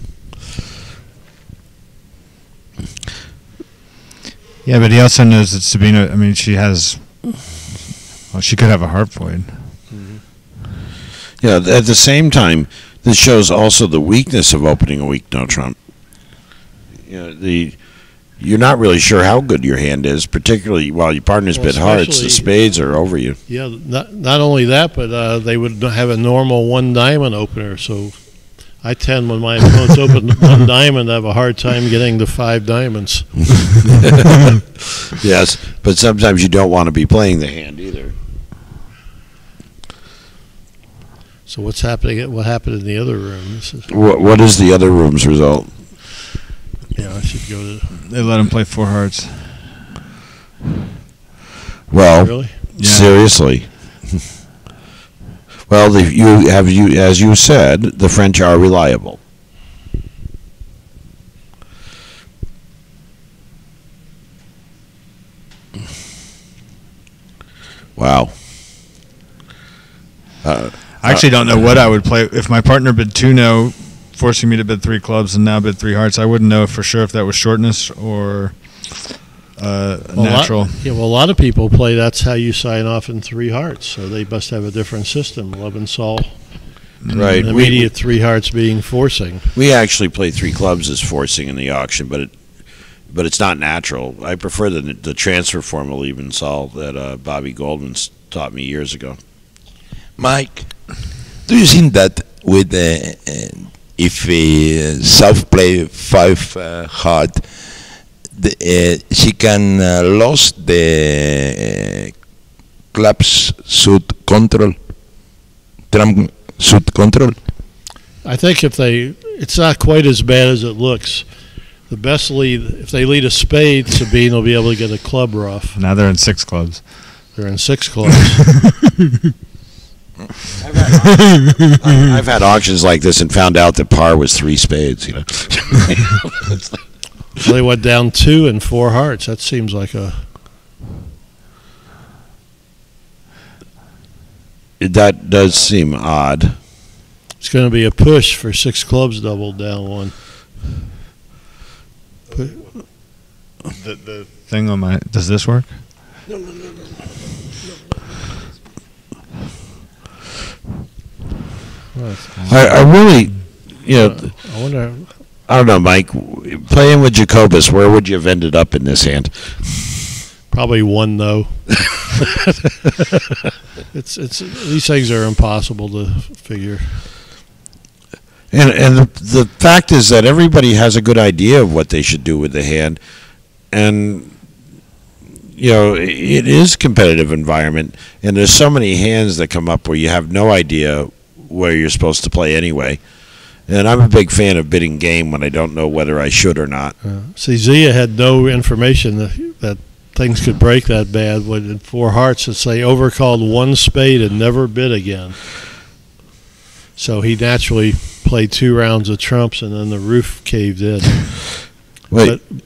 Yeah, but he also knows that Sabina, I mean, she could have a heart void. Mm-hmm. Yeah, at the same time, this shows also the weakness of opening a weak no trump. You're not really sure how good your hand is, particularly while your partner's bid hearts. The spades are over you. Yeah, not only that, but they would have a normal 1 diamond opener. So I tend, when my opponents open 1 diamond, I have a hard time getting to 5 diamonds. Yes, but sometimes you don't want to be playing the hand either. So what's happening? What happened in the other room? This is, What is the other room's result? yeah, I should go to. They let him play 4 hearts. Well, Really? Yeah. seriously. Well, as you said, the French are reliable. Wow. I actually don't know what I would play if my partner bid 2-no, forcing me to bid 3 clubs and now bid 3 hearts. I wouldn't know for sure if that was shortness or natural. A lot of people play. That's how you sign off in 3 hearts. So they must have a different system. Leventhal, Right. immediate 3 hearts being forcing. We actually play 3 clubs as forcing in the auction, but it's not natural. I prefer the transfer form of Leventhal that Bobby Goldman taught me years ago. Mike, do you think that with if South play 5 hard, she can lose the club's suit control, trump suit control? I think it's not quite as bad as it looks. The best lead, if they lead a spade, Sabine will be able to get a club rough. Now they're in 6 clubs. They're in 6 clubs. I've had auctions like this and found out that par was 3 spades. You know. They went down 2 and 4 hearts. That seems like That does seem odd. it's going to be a push for 6 clubs doubled down 1. The thing on my, does this work? I really, I wonder. I don't know, Mike. Playing with Jacobus, where would you have ended up in this hand? Probably 1 though. It's these things are impossible to figure. And the fact is that everybody has a good idea of what they should do with the hand, and it is a competitive environment, and there's so many hands that come up where you have no idea where you're supposed to play anyway. And I'm a big fan of bidding game when I don't know whether I should or not. See, Zia had no information that things could break that bad. When in 4 hearts, it's they overcalled 1 spade and never bid again. So he naturally played 2 rounds of trumps, and then the roof caved in. Wait. But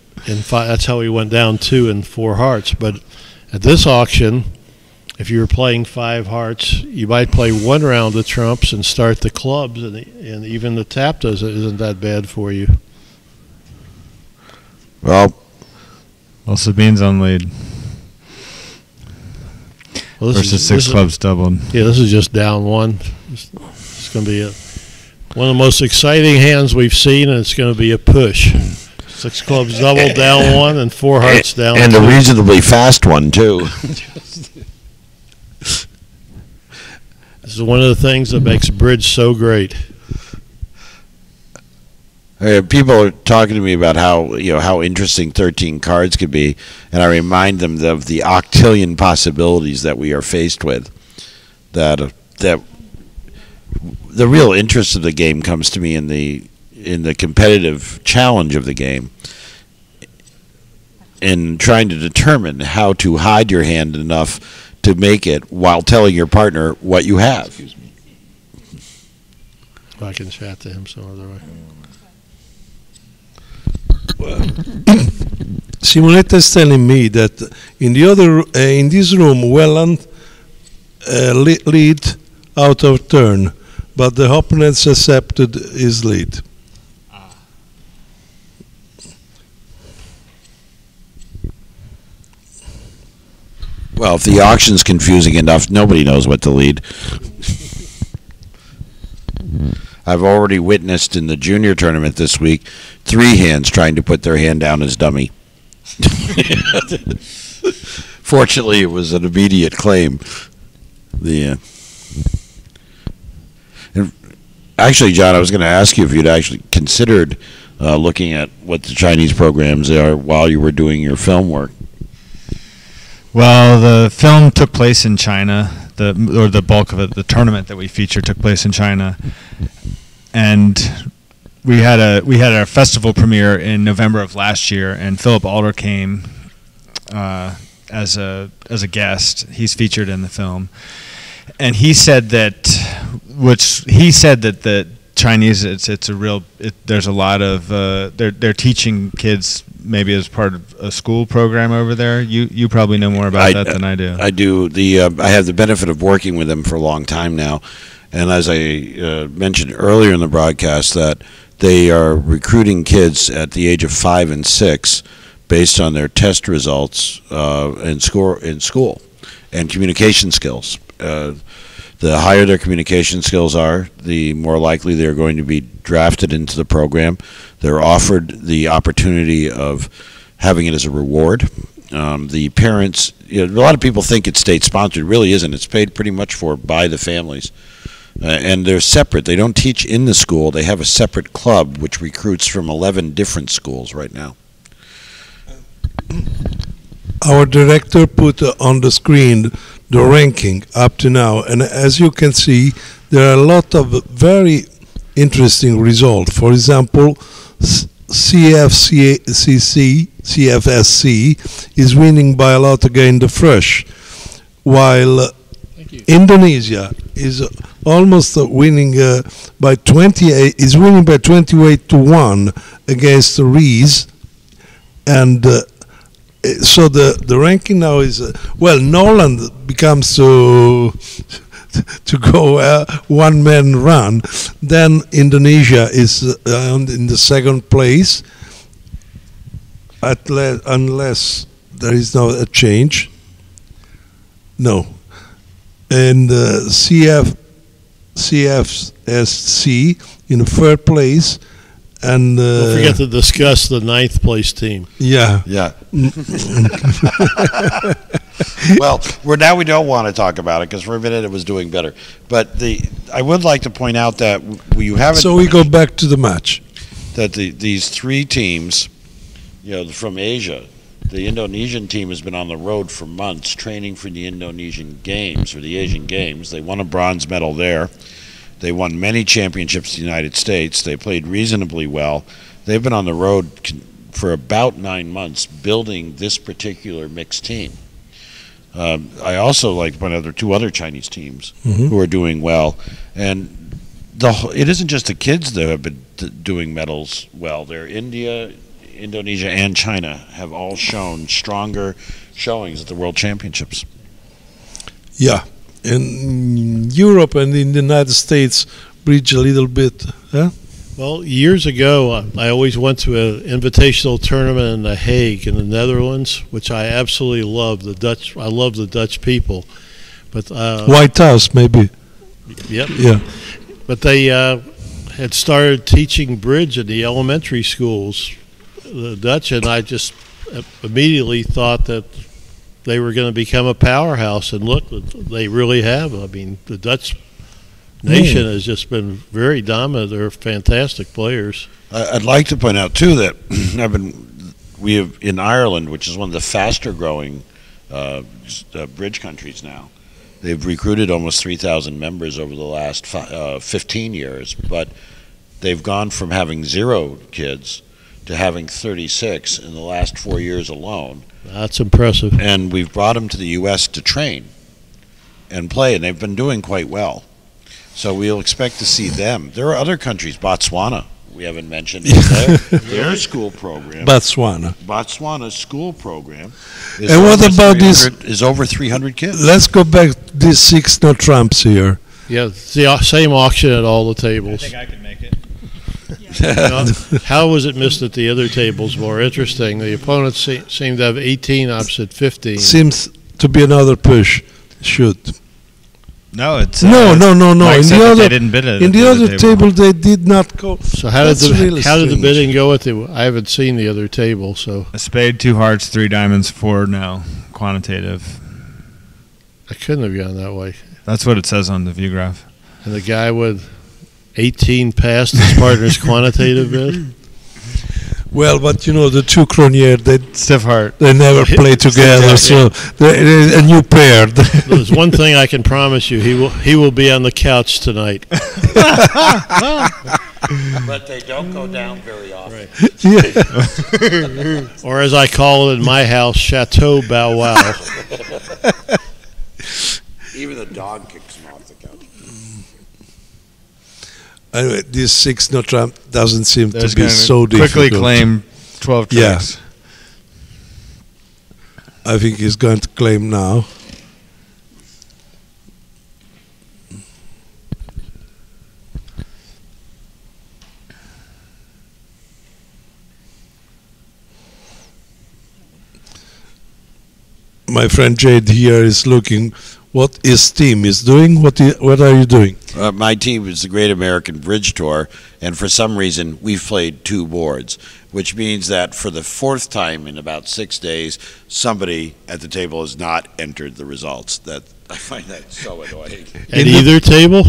that's how he went down 2 and 4 hearts. But at this auction, if you were playing 5 hearts, you might play 1 round of trumps and start the clubs, and even the tap isn't that bad for you. Well, Sabine's on lead Well, versus 6 clubs doubled. Yeah, this is just down 1. It's going to be one of the most exciting hands we've seen, and it's going to be a push. 6 clubs double down 1 and 4 hearts down and 2. a reasonably fast one too. This is one of the things that makes bridge so great. People are talking to me about how interesting 13 cards could be, and I remind them of the octillion possibilities that we are faced with. That the real interest of the game comes to me in the competitive challenge of the game, in trying to determine how to hide your hand enough to make it while telling your partner what you have. I can chat to him some other way. Simonetta is telling me that in this room, Welland lead out of turn, but the opponents accepted his lead. Well, if the auction's confusing enough, nobody knows what to lead. I've already witnessed in the junior tournament this week 3 hands trying to put their hand down as dummy. Fortunately, it was an immediate claim. Actually, John, I was going to ask you if you'd actually considered looking at what the Chinese programs are while you were doing your film work. Well, the film took place in China. the bulk of it, the tournament that we featured took place in China, and we had our festival premiere in November of last year, and Philip Alder came as a guest. He's featured in the film, and he said that the Chinese, it's a real. There's a lot of they're teaching kids maybe as part of a school program over there. You probably know more about that than I do. I do. I have the benefit of working with them for a long time now, and as I mentioned earlier in the broadcast, that they are recruiting kids at the age of 5 and 6 based on their test results in school and communication skills. The higher their communication skills are, the more likely they're going to be drafted into the program. They're offered the opportunity of having it as a reward. The parents, a lot of people think it's state-sponsored. It really isn't. It's paid pretty much for by the families. And they're separate. They don't teach in the school. They have a separate club which recruits from 11 different schools right now. Our director put on the screen the ranking up to now, and as you can see, there are a lot of very interesting results. For example, CFSC is winning by a lot against the Fresh, while Indonesia is almost winning by 28. Is winning by 28-1 against Rees, and so the ranking now is Noland becomes to go one-man run. Then Indonesia is in the second place, unless there is no a change. No. And CFSC in the 3rd place, and don't forget to discuss the 9th place team. Yeah. Well, now we don't want to talk about it because for a minute it was doing better. But I would like to point out that you haven't. So we go back to the match. That these 3 teams, from Asia. The Indonesian team has been on the road for months training for the Indonesian Games, or the Asian Games. They won a bronze medal there. They won many championships in the United States. They played reasonably well. They've been on the road for about 9 months building this particular mixed team. I also like to point out there are 2 other Chinese teams who are doing well. And it isn't just the kids that have been doing medals well. They're India, Indonesia, and China have all shown stronger showings at the World Championships. Yeah, in Europe and in the United States, bridge a little bit. Huh? Well, years ago, I always went to an invitational tournament in The Hague in the Netherlands, which I absolutely love. I love the Dutch people. But White House, maybe. Yep. Yeah. But they had started teaching bridge in the elementary schools, the Dutch, and I just immediately thought that they were going to become a powerhouse, and look, they really have. I mean, the Dutch nation has just been very dominant. They're fantastic players. I'd like to point out too that we have in Ireland, which is one of the faster growing bridge countries now. They've recruited almost 3,000 members over the last 15 years, but they've gone from having 0 kids to having 36 in the last 4 years alone. That's impressive. And we've brought them to the U.S. to train and play, and they've been doing quite well. So we'll expect to see them. There are other countries, Botswana, we haven't mentioned. Their school program. Botswana's school program is, and what about this? Is over 300 kids. Let's go back to these 6 no trumps here. Yeah, it's the same auction at all the tables. I think I could make it. How was it missed at the other tables? More interesting. The opponents seem to have 18 opposite 15. Seems to be another push. Should. No, it's no. In they didn't bid it. In the other table, they did not go. So how did the bidding go at the? I haven't seen the other table. So a spade, 2 hearts, 3 diamonds, 4 no quantitative. I couldn't have gone that way. That's what it says on the view graph. And the guy with 18 passed his partner's quantitative bid. Well, but you know the two Cronier, Stiff heart. they never play together, so they're a new pair. There's one thing I can promise you: he will be on the couch tonight. But they don't go down very often. Yeah. Or as I call it in my house, Chateau Bow Wow. Even the dog kicks him off the couch. Anyway, this 6 no trump doesn't seem There's to be gonna so quickly difficult. claim 12 Yeah. tricks. I think he's going to claim now. My friend Jade here is looking what his team is doing. What are you doing? My team is the Great American Bridge Tour, and for some reason we've played 2 boards, which means that for the 4th time in about 6 days, somebody at the table has not entered the results. That I find that so annoying. At either table?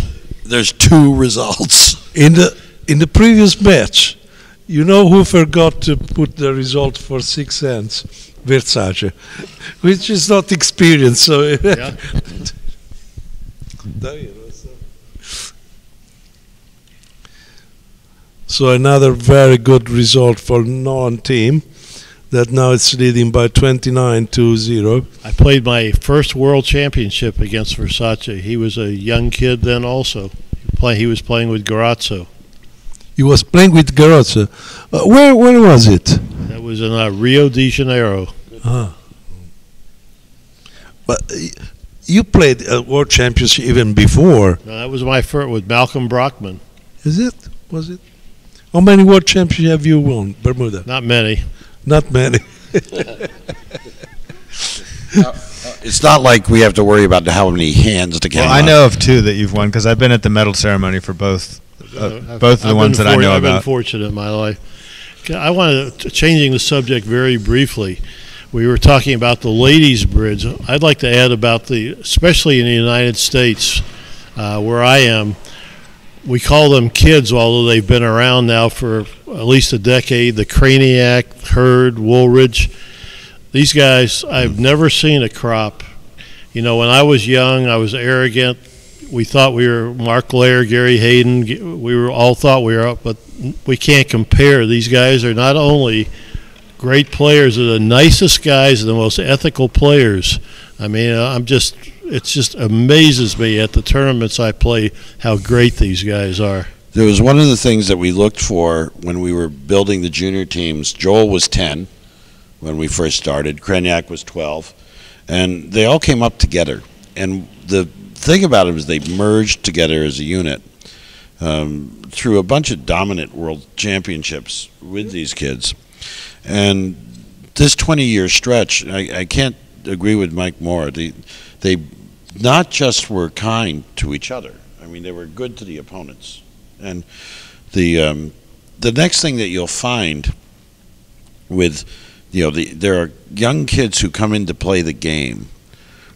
There's 2 results. In the previous match, you know who forgot to put the result for 6 hands? Versace, which is not experienced. So, Yeah. So another very good result for non-team. That now it's leading by 29-0. I played my first world championship against Versace. He was a young kid then also. He was playing with Garazzo. He was playing with Garozza. Where was it? That was in Rio de Janeiro. But you played a world championship even before. That was my first with Malcolm Brockman. Is it? Was it? How many world championships have you won, Bermuda? Not many. Not many. It's not like we have to worry about how many hands to count. Well, I know of 2 that you've won because I've been at the medal ceremony for both of the ones that I know I've been about. fortunate in my life. I wanted to, changing the subject very briefly. We were talking about the ladies' bridge. I'd like to add about especially in the United States, where I am, we call them kids, although they've been around now for at least a decade. The Craniac, Hurd, Woolridge. These guys, I've never seen a crop. You know, when I was young, I was arrogant. We thought we were Mark Lair, Gary Hayden. We all thought we were up, but we can't compare. These guys are not only great players, they're the nicest guys and the most ethical players. I mean, it just amazes me at the tournaments I play how great these guys are. There was one of the things that we looked for when we were building the junior teams. Joel was 10 when we first started. Kreniak was 12. And they all came up together. And the thing about it was they merged together as a unit through a bunch of dominant world championships with these kids. And this 20-year stretch, I can't agree with Mike Moore. They not just were kind to each other. I mean, they were good to the opponents. And the next thing that you'll find with, there are young kids who come in to play the game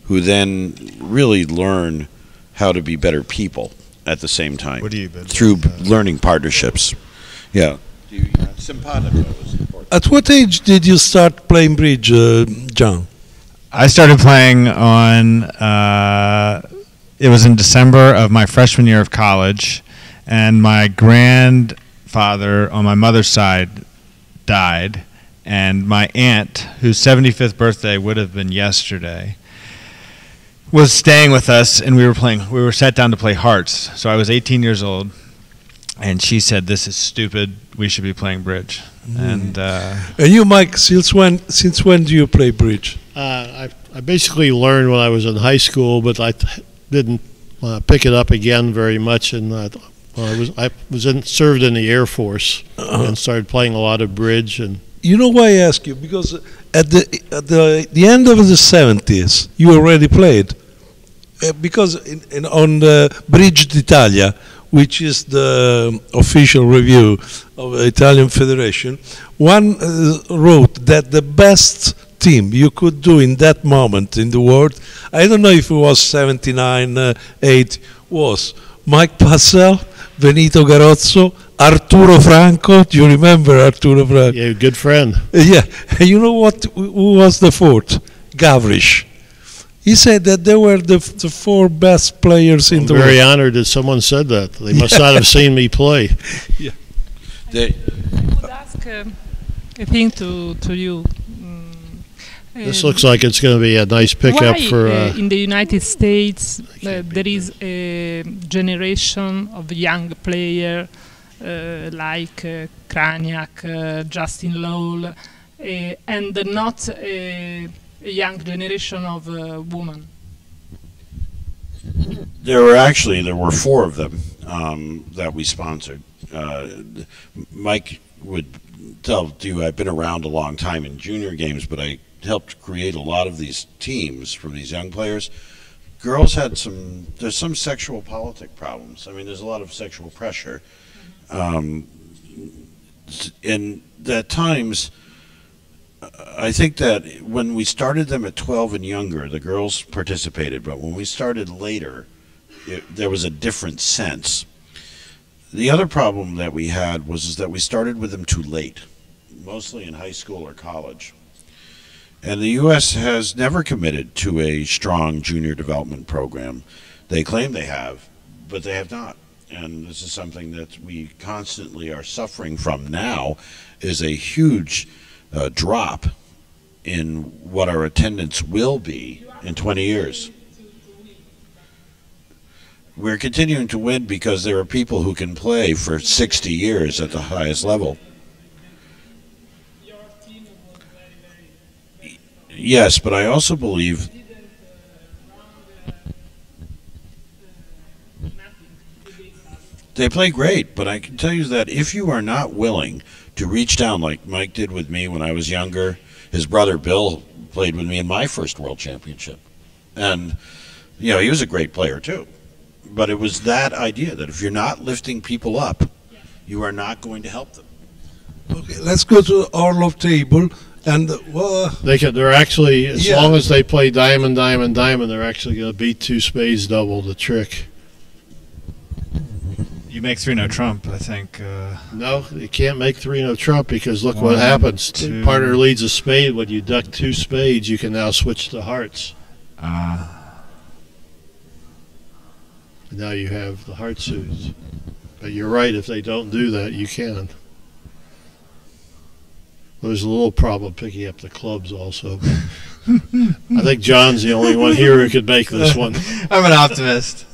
who then really learn how to be better people at the same time through learning partnerships. Yeah. At what age did you start playing bridge, John? I started playing on, it was in December of my freshman year of college, and my grandfather on my mother's side died, and my aunt, whose 75th birthday would have been yesterday, was staying with us, and we were sat down to play hearts. So I was 18 years old, and she said, "This is stupid, we should be playing bridge." And you, Mike, since when do you play bridge? I basically learned when I was in high school, but I didn't pick it up again very much. And I served in the Air Force and started playing a lot of bridge. And you know why I ask you? Because at the end of the 70s, you already played. Because on the Bridge d'Italia, which is the official review of the Italian Federation, one wrote that the best team you could do in that moment in the world, I don't know if it was 79, 8, was Mike Purcell, Benito Garozzo, Arturo Franco. Do you remember Arturo Franco? Yeah, good friend. Yeah. And you know what? Who was the fourth? Gavrish. He said that they were the four best players in I'm the very world. honored that someone said that. They must not have seen me play. They, I would ask a thing to you. This looks like it's going to be a nice pickup why, for. in the United States there is a generation of young players like Kraniak, Justin Lowell, and not a young generation of women. there were four of them that we sponsored. Mike would tell you I've been around a long time in junior games, but I helped create a lot of these teams from these young players. Girls had there's some sexual politic problems. I mean, there's a lot of sexual pressure. And at times, I think that when we started them at 12 and younger, the girls participated, but when we started later, there was a different sense. The other problem that we had was that we started with them too late, mostly in high school or college. And the U.S. has never committed to a strong junior development program. They claim they have, but they have not. And this is something that we constantly are suffering from now, is a huge drop in what our attendance will be in 20 years. We're continuing to win because there are people who can play for 60 years at the highest level. Yes, but I also believe they play great, but I can tell you that if you are not willing to reach down like Mike did with me when I was younger, his brother Bill played with me in my first world championship. And, you know, he was a great player too. But it was that idea that if you're not lifting people up, you are not going to help them. Okay, let's go to the Orlov table. And They're actually, as Yeah. long as they play diamond, diamond, diamond, they're actually going to beat two spades double the trick. You make 3-no trump, I think. No, you can't make 3-no trump because look One, what happens. two. Partner leads a spade. When you duck two spades, you can now switch to hearts. Now you have the heart suits. But you're right, if they don't do that, you can. There's a little problem picking up the clubs also. I think John's the only one here who could make this one. I'm an optimist.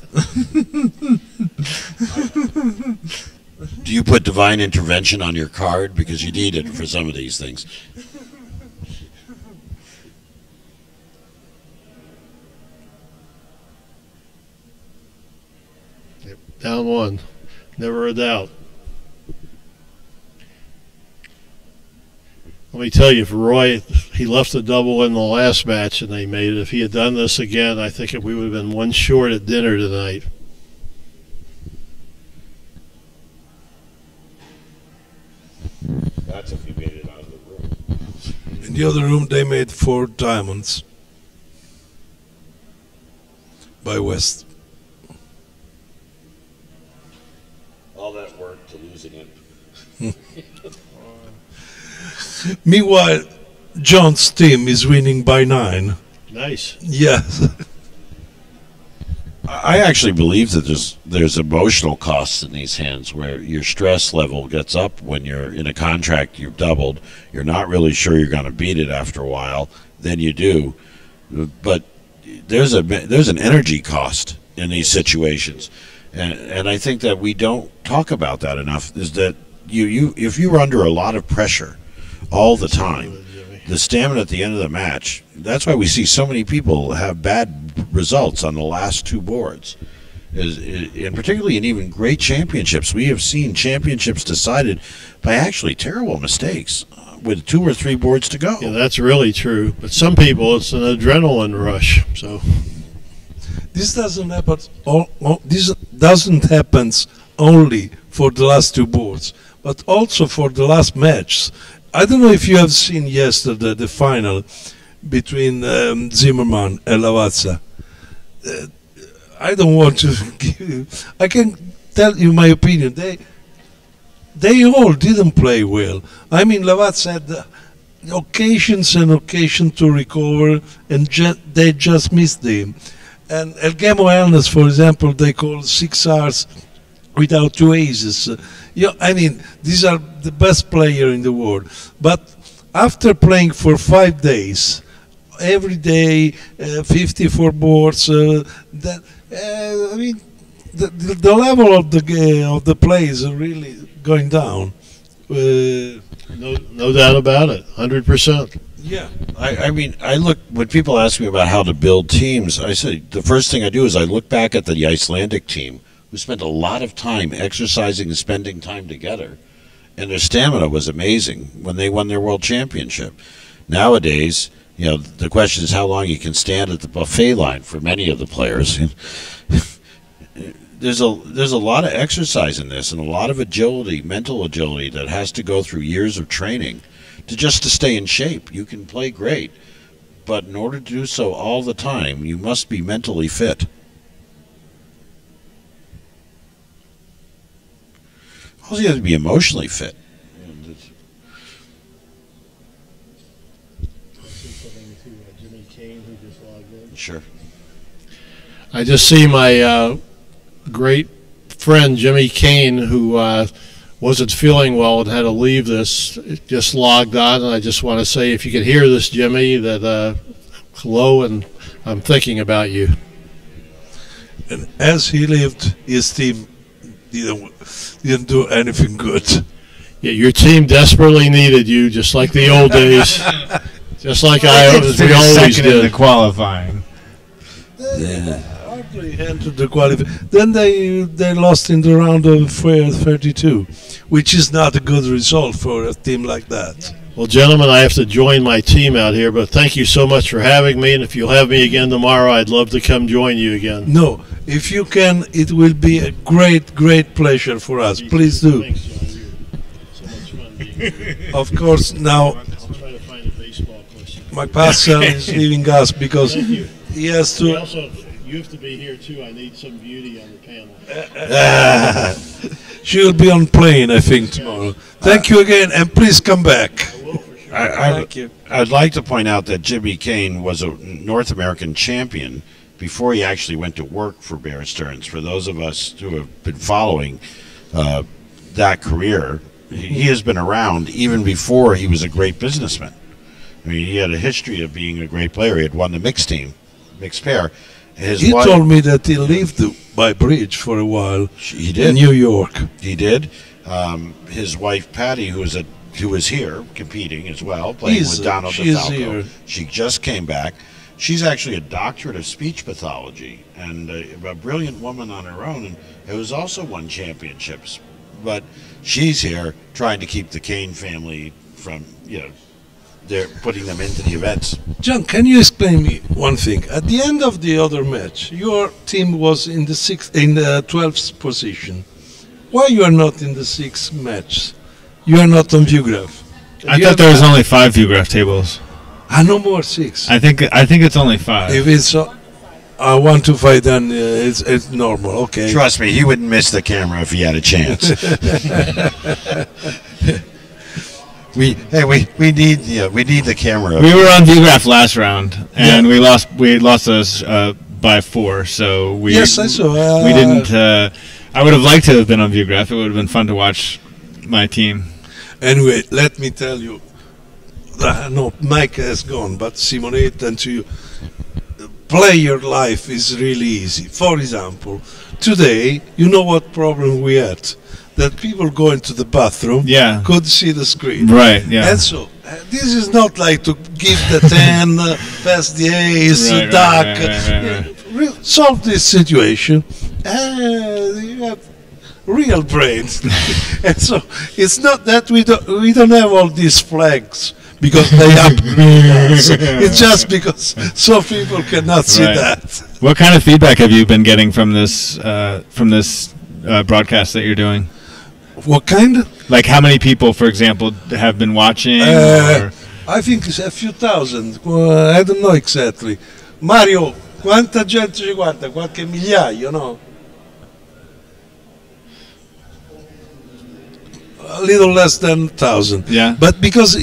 Do you put divine intervention on your card? Because you need it for some of these things. Down one. Never a doubt. Let me tell you, for Roy, he left the double in the last match and they made it. If he had done this again, I think we would have been one short at dinner tonight. That's if you made it out of the room. in the other room, they made 4 diamonds by West. All that work to losing it. Meanwhile, John's team is winning by 9. Nice. Yes. I actually believe that there's emotional costs in these hands where your stress level gets up when you're in a contract you've doubled. You're not really sure you're going to beat it after a while. Then you do. But there's an energy cost in these situations. And I think that we don't talk about that enough, is that if you're under a lot of pressure all the time, the stamina at the end of the match, that's why we see so many people have bad results on the last 2 boards. And particularly in even great championships, we have seen championships decided by actually terrible mistakes with 2 or 3 boards to go. Yeah, that's really true. But some people, it's an adrenaline rush. So This doesn't happen. This doesn't happen only for the last 2 boards, but also for the last match. I don't know if you have seen yesterday the final between Zimmerman and Lavazza. I don't want to give you. I can tell you my opinion. they all didn't play well. I mean, Lavaz had occasions and occasion to recover, and they just missed them. And El Gemo Elnes, for example, they call 6 hours without 2 aces. I mean, these are the best player in the world. But after playing for 5 days, every day, 54 boards, I mean, the level of the play is really going down. No doubt about it, 100%. Yeah. I mean, I look, when people ask me about how to build teams, I say the first thing I do is I look back at the Icelandic team, who spent a lot of time exercising and spending time together, and their stamina was amazing when they won their world championship. Nowadays, the question is how long you can stand at the buffet line for many of the players. There's a lot of exercise in this and a lot of agility, mental agility, that has to go through years of training to stay in shape. You can play great, but in order to do so all the time, you must be mentally fit. Also, you have to be emotionally fit. Jimmy Kane, who just logged in. Sure. I just see my great friend Jimmy Kane, who wasn't feeling well and had to leave this, just logged on, and I just want to say, if you could hear this, Jimmy, that hello, and I'm thinking about you. And as he lived, his team didn't do anything good. Yeah, your team desperately needed you, just like the old days, just like we always second in the did. qualifying. Yeah. Hardly entered the qualification. Then they lost in the round of 32, which is not a good result for a team like that. Well, gentlemen, I have to join my team out here, but thank you so much for having me, and if you'll have me again tomorrow, I'd love to come join you again. No, if you can, it will be a great, great pleasure for us. Please do. Thanks, John. You're so much fun being here. Of course, now I'll try to find a baseball question. Mike Purcell is leaving us because Thank you. he has We to. also, you have to be here too. I need some beauty on the panel. She will be on plane, I think, tomorrow. Thank you again, and please come back. I will for sure. Thank you. I'd like to point out that Jimmy Kane was a North American champion before he actually went to work for Bear Stearns. For those of us who have been following that career, he has been around even before he was a great businessman. I mean, he had a history of being a great player. He had won the mixed pair. He told me that he lived by bridge for a while He did. in New York. He did. His wife Patty, who was here competing as well, playing with Donald she's DeFalco. here. She just came back. She's actually a doctorate of speech pathology and a brilliant woman on her own, and has also won championships. But she's here trying to keep the Kane family from, they're putting them into the events. John, can you explain me one thing? At the end of the other match, your team was in the 12th position. Why you are not in the 6th match? You are not on Viewgraph. I thought there was only 5 Viewgraph tables. No more 6. I think it's only 5. If it's 1 to 5, then it's normal. Okay. Trust me, he wouldn't miss the camera if he had a chance. we need the camera. We were on Viewgraph last round, and we lost us by 4. So we Yes, I saw. we didn't. I would have liked to have been on Viewgraph. It would have been fun to watch my team. Anyway, let me tell you. No, Mike has gone, but Simonetta and to you. Player life is really easy. For example, today, you know what problem we had? That people go into the bathroom, could see the screen. Right, yeah. And so, this is not like to give the 10, pass the ace, Right, duck. right. Solve this situation. You have real brains. And so, it's not that we don't have all these flags because they upgrade us. It's just because some people cannot see that. What kind of feedback have you been getting from this broadcast that you're doing? What kind? Like how many people, for example, have been watching? Or? I think it's a few thousand. I don't know exactly. Mario, quanta gente ci guarda? Qualche migliaio, no? a little less than 1,000. Yeah. But because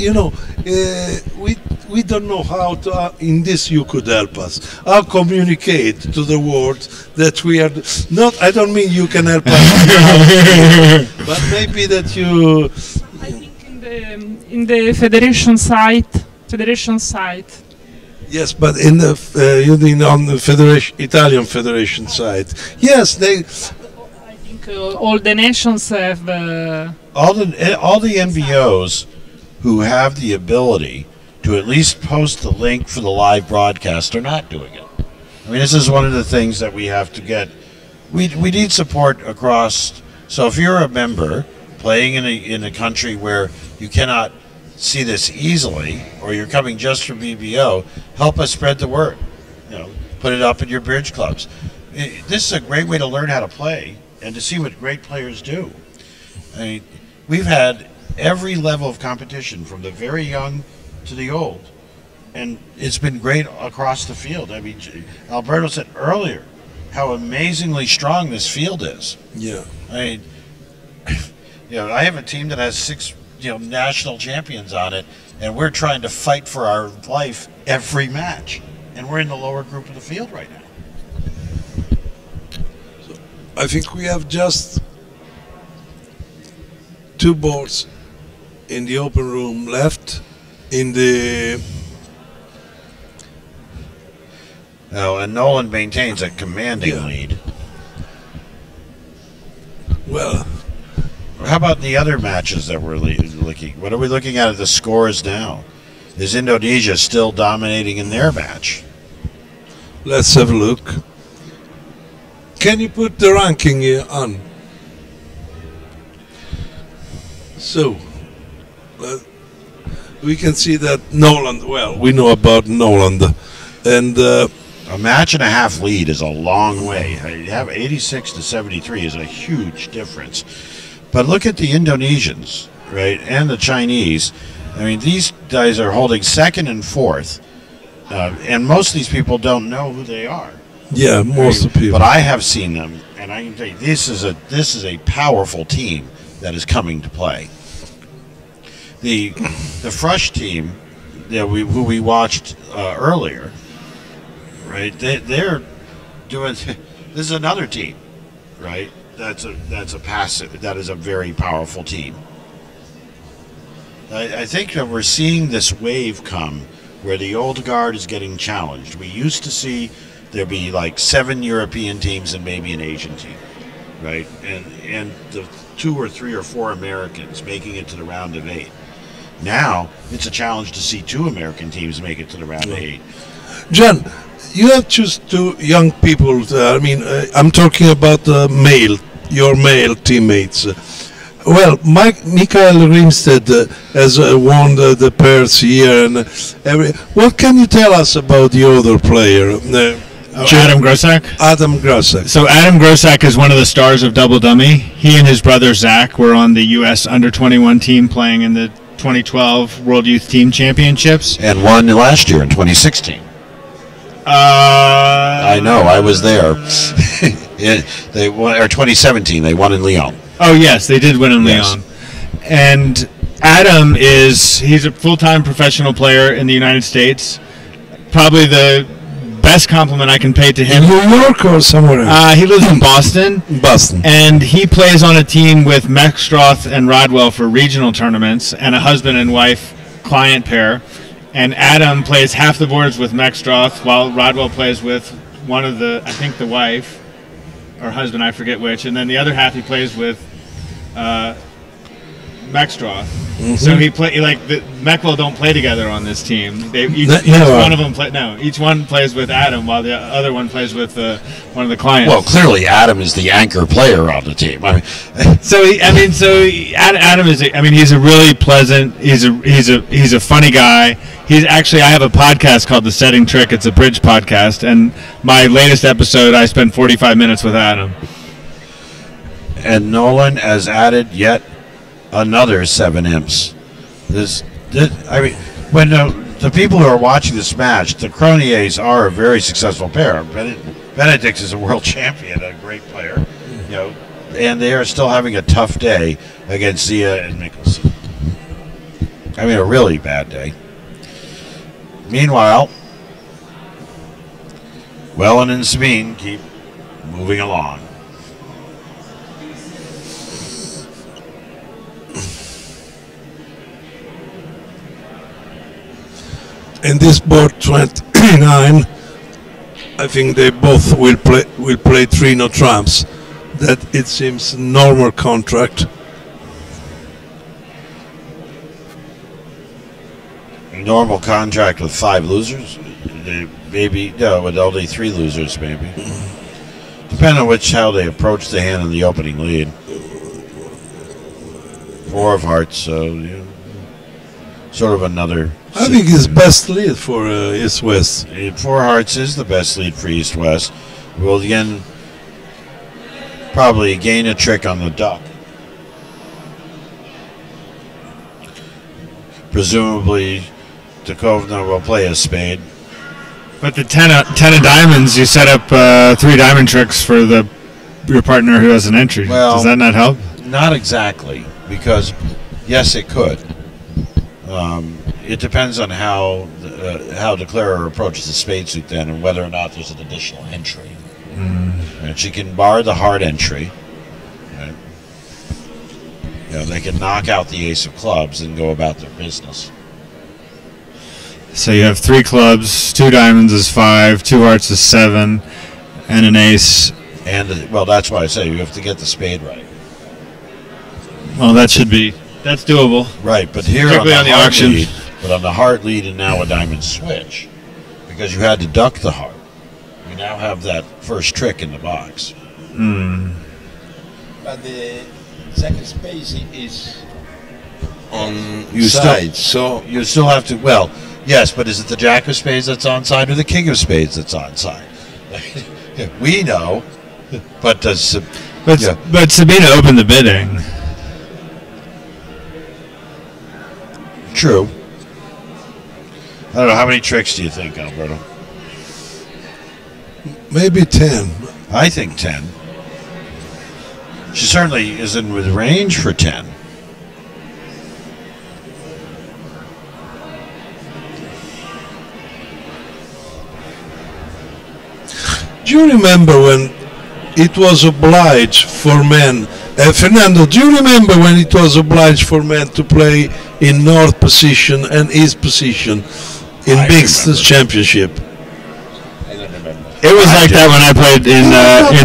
we don't know how to. In this, you could help us. How communicate to the world that we are not. I don't mean you can help us, but maybe that you. I think in the federation site. Yes, but in the you mean on the Italian Federation side. Yes, they. I think all the nations have. All the NBOs who have the ability to at least post the link for the live broadcast are not doing it. I mean, this is one of the things that we have to get. We need support across. So if you're a member playing in a country where you cannot see this easily, or you're coming just from BBO, help us spread the word. Put it up in your bridge clubs. This is a great way to learn how to play and to see what great players do. I mean, we've had every level of competition, from the very young to the old, and it's been great across the field. I mean, Alberto said earlier how amazingly strong this field is. Yeah. I mean, I have a team that has 6 national champions on it, and we're trying to fight for our life every match, and we're in the lower group of the field right now. So I think we have just 2 balls in the open room left. In the and Nolan maintains a commanding lead. Well, how about the other matches that we're looking? What are we looking at the scores now? Is Indonesia still dominating in their match? Let's have a look. Can you put the ranking on? So, we can see that Noland, well, we know about Noland. And a match and a half lead is a long way. You have 86 to 73 is a huge difference. But look at the Indonesians, right, and the Chinese. I mean, these guys are holding 2nd and 4th, and most of these people don't know who they are. Yeah, most of the people. But I have seen them, and I can tell you, this is a powerful team that is coming to play. The Frush team, who we watched earlier, right? They're doing. This is another team, right? That is a very powerful team. I think that we're seeing this wave come where the old guard is getting challenged. We used to see there be like 7 European teams and maybe an Asian team, right? And the 2 or 3 or 4 Americans making it to the round of 8. Now it's a challenge to see 2 American teams make it to the round of 8. John, you have just 2 young people. I'm talking about your male teammates. Well, Mikael Rimstedt has won the pairs here, and what can you tell us about the other player? Adam Grossack? Adam Grossack. So Adam Grossack is one of the stars of Double Dummy. He and his brother Zach were on the U.S. Under-21 team playing in the 2012 World Youth Team Championships. And won last year in 2016. I know, I was there. They won, or 2017, they won in Lyon. Oh, yes, they did win in Lyon. And Adam he's a full-time professional player in the United States. Probably the best compliment I can pay to him. In New York or somewhere else? He lives in Boston. Boston. And he plays on a team with Mexstroth and Rodwell for regional tournaments, and a husband and wife client pair. And Adam plays half the boards with Mexstroth, while Rodwell plays with one of the wife or husband, I forget which, and then the other half he plays with Mexstroth. Mm-hmm. So Meckwell don't play together on this team. Each one plays with Adam, while the other one plays with one of the clients. Well, clearly Adam is the anchor player on the team. Adam is. He's a really pleasant. He's a funny guy. I have a podcast called The Setting Trick. It's a bridge podcast, and my latest episode, I spent 45 minutes with Adam. And Nolan has added yet another 7 imps. When the people who are watching this match, the Croniers are a very successful pair. Benedict is a world champion, a great player. and they are still having a tough day against Zia and Mickelson. I mean, a really bad day. Meanwhile, Wellen and Sabine keep moving along. In this board 29, I think they both will play 3 no trumps. That it seems normal contract. Normal contract with 5 losers? Maybe, no, with only 3 losers, maybe. Depending on how they approach the hand in the opening lead. 4 of hearts, so yeah, sort of another. I think it's best lead for East West. 4 hearts is the best lead for East West. Will again probably gain a trick on the duck. Presumably, Duchovna will play a spade. But the 10 of diamonds, you set up 3 diamond tricks for your partner who has an entry. Well, does that not help? Not exactly, because yes, it could. It depends on how Declarer approaches the spade suit then, and whether or not there's an additional entry. And she can bar the hard entry. Right? You know, they can knock out the ace of clubs and go about their business. So you have 3 clubs, 2 diamonds is 5, 2 hearts is 7, and an ace. And well, that's why I say you have to get the spade right. Well, that's doable. Right, but here Particularly on the hard auction. lead, but on the heart lead and now a diamond switch, because you had to duck the heart. You now have that first trick in the box. But the second space is on You side, so You still have to, well, yes, but is it the jack of spades that's on side or the king of spades that's on side? We know, but does... But Sabina opened the bidding. True. I don't know, how many tricks do you think, Alberto? Maybe 10. I think 10. She certainly is in with range for 10. Do you remember when it was obliged for men? Fernando, do you remember when it was obliged for men to play in north position and east position in mixed championship? It was like that when I played in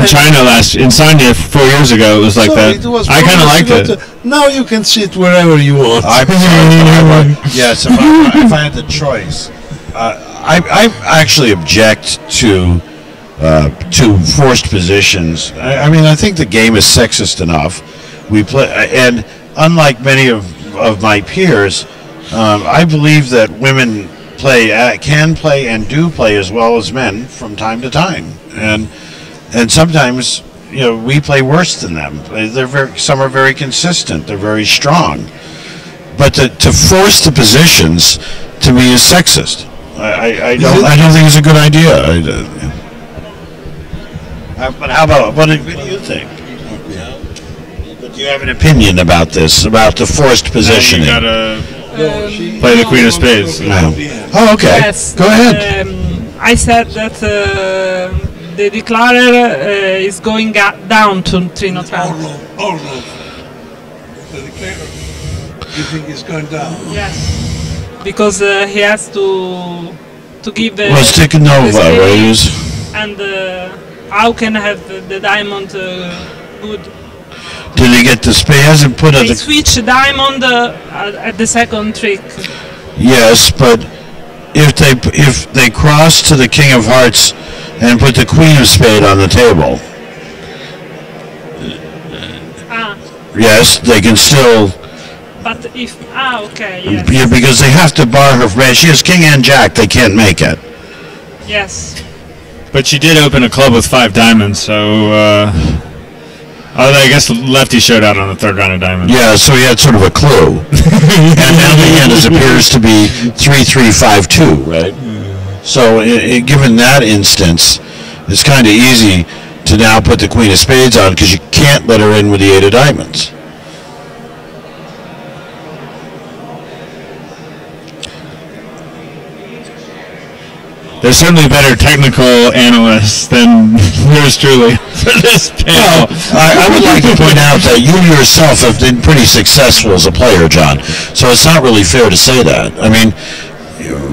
China in Sanya 4 years ago. It was like that. I kind of liked it. Now you can sit wherever you want. I'm sorry. Yes, if I had the choice, I actually object to forced positions. I mean, I think the game is sexist enough. We play, and unlike many of my peers, I believe that women can play and do play as well as men from time to time, and sometimes we play worse than them. Some are very consistent. They're very strong, but to force the positions to me is sexist. I don't think it's a good idea. But how about what do you think? But do you have an opinion about this, about the forced positioning? You gotta play the Queen of Spades. No. Oh, okay. Yes. Go ahead. I said that the declarer is going down to 3 no trumps. The declarer, you think it's going down? Yes, because he has to give the. Well, stick a Nova, Rose. And how can I have the diamond good? Did he get the spade? He hasn't put They switch diamond at the second trick. Yes, but if they cross to the King of Hearts and put the Queen of Spade on the table, yes, they can still. But if okay, yes. Yeah, because they have to bar her. She has King and Jack. They can't make it. Yes. But she did open a club with 5 diamonds, so I guess Lefty showed out on the 3rd round of diamonds. Yeah, so he had sort of a clue. And now the hand appears to be 3-3-5-2, right? So given that instance, it's kind of easy to now put the queen of spades on because you can't let her in with the eight of diamonds. There's certainly better technical analysts than yours truly for this panel. I would like to point out that you yourself have been pretty successful as a player, John. So it's not really fair to say that. I mean,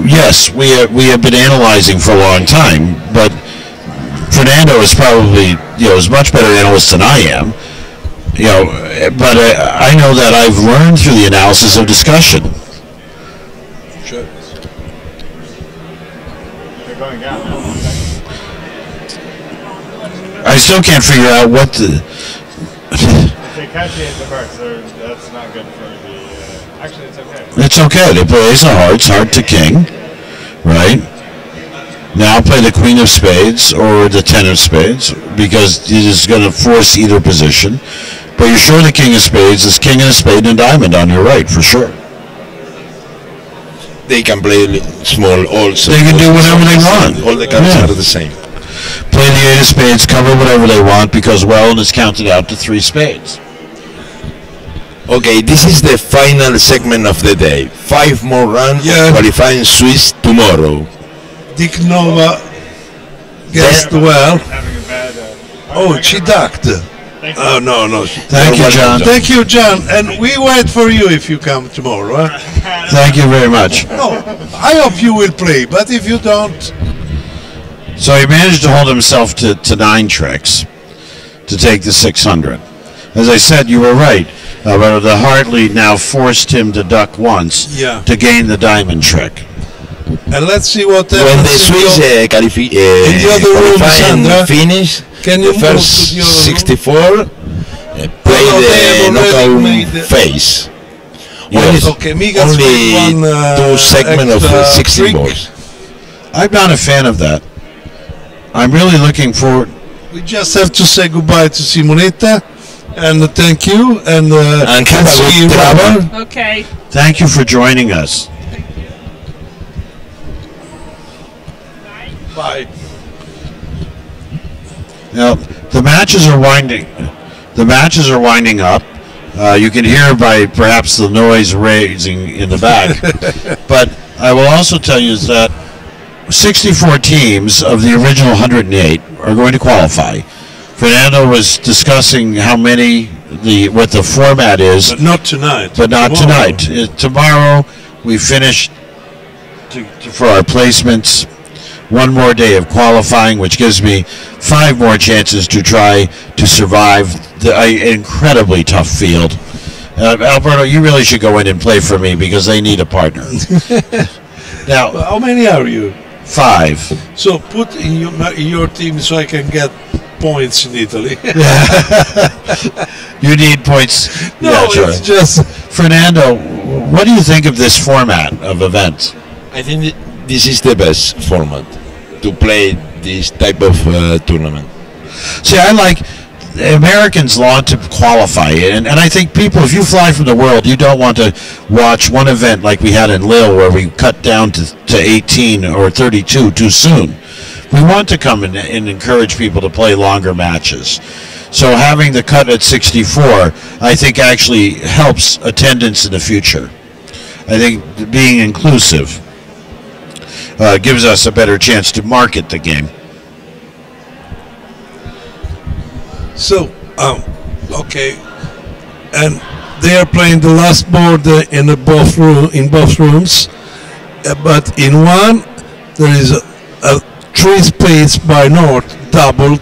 yes, we have been analyzing for a long time, but Fernando is probably is much better analyst than I am. But I know that I've learned through the analysis of discussion. Sure. I still can't figure out what the. If they catch the ace of hearts, that's not good for the. Actually, it's okay. It's okay. They play ace of hearts, heart to king, right? Now play the queen of spades or the 10 of spades because it is going to force either position. But you're sure the king of spades is king and a spade and a diamond on your right for sure. They can play small also. They can do whatever they want. All the cards are the same. Play the eight of spades, cover whatever they want because Wellen is counted out to 3 spades. Okay, this is the final segment of the day. 5 more rounds qualifying Swiss tomorrow. Dick Nova guessed well. Oh, she ducked. Oh, no. Thank you, John. Thank you, John. And we wait for you if you come tomorrow. Huh? Thank you very much. No, I hope you will play, but if you don't... So he managed to hold himself to 9 tricks to take the 600. As I said, you were right. But the heart lead now forced him to duck once to gain the diamond trick. And let's see what happens. When the Swiss in the other room, Sandra, finish, can you the first move to the other 64, play the knockout phase. Yes. Okay, Migas only one, 2 segments of 16 trick. balls. I'm not a fan of that. I'm really looking forward. We just have to say goodbye to Simonetta, and thank you, and have a see you good travel. later. Okay. Thank you for joining us. Bye. Now, the matches are winding up. You can hear by perhaps the noise raising in the back. But I will also tell you that 64 teams of the original 108 are going to qualify. Fernando was discussing how many, what the format is. But not tonight. But not Tomorrow. tonight. Tomorrow we finish for our placements. One more day of qualifying, which gives me 5 more chances to try to survive the incredibly tough field. Alberto, you really should go in and play for me because they need a partner. Now, how many are you? 5. So put in your team so I can get points in Italy. You need points. No, yeah, sure. it's just... Fernando, what do you think of this format of events? I think this is the best format to play this type of tournament. See, I like Americans want to qualify, and I think people, if you fly from the world, you don't want to watch one event like we had in Lille where we cut down to 18 or 32 too soon. We want to come and encourage people to play longer matches. So having the cut at 64, I think actually helps attendance in the future. I think being inclusive gives us a better chance to market the game. So, okay, and they are playing the last board in both rooms, but in one there is a 3 spades by North doubled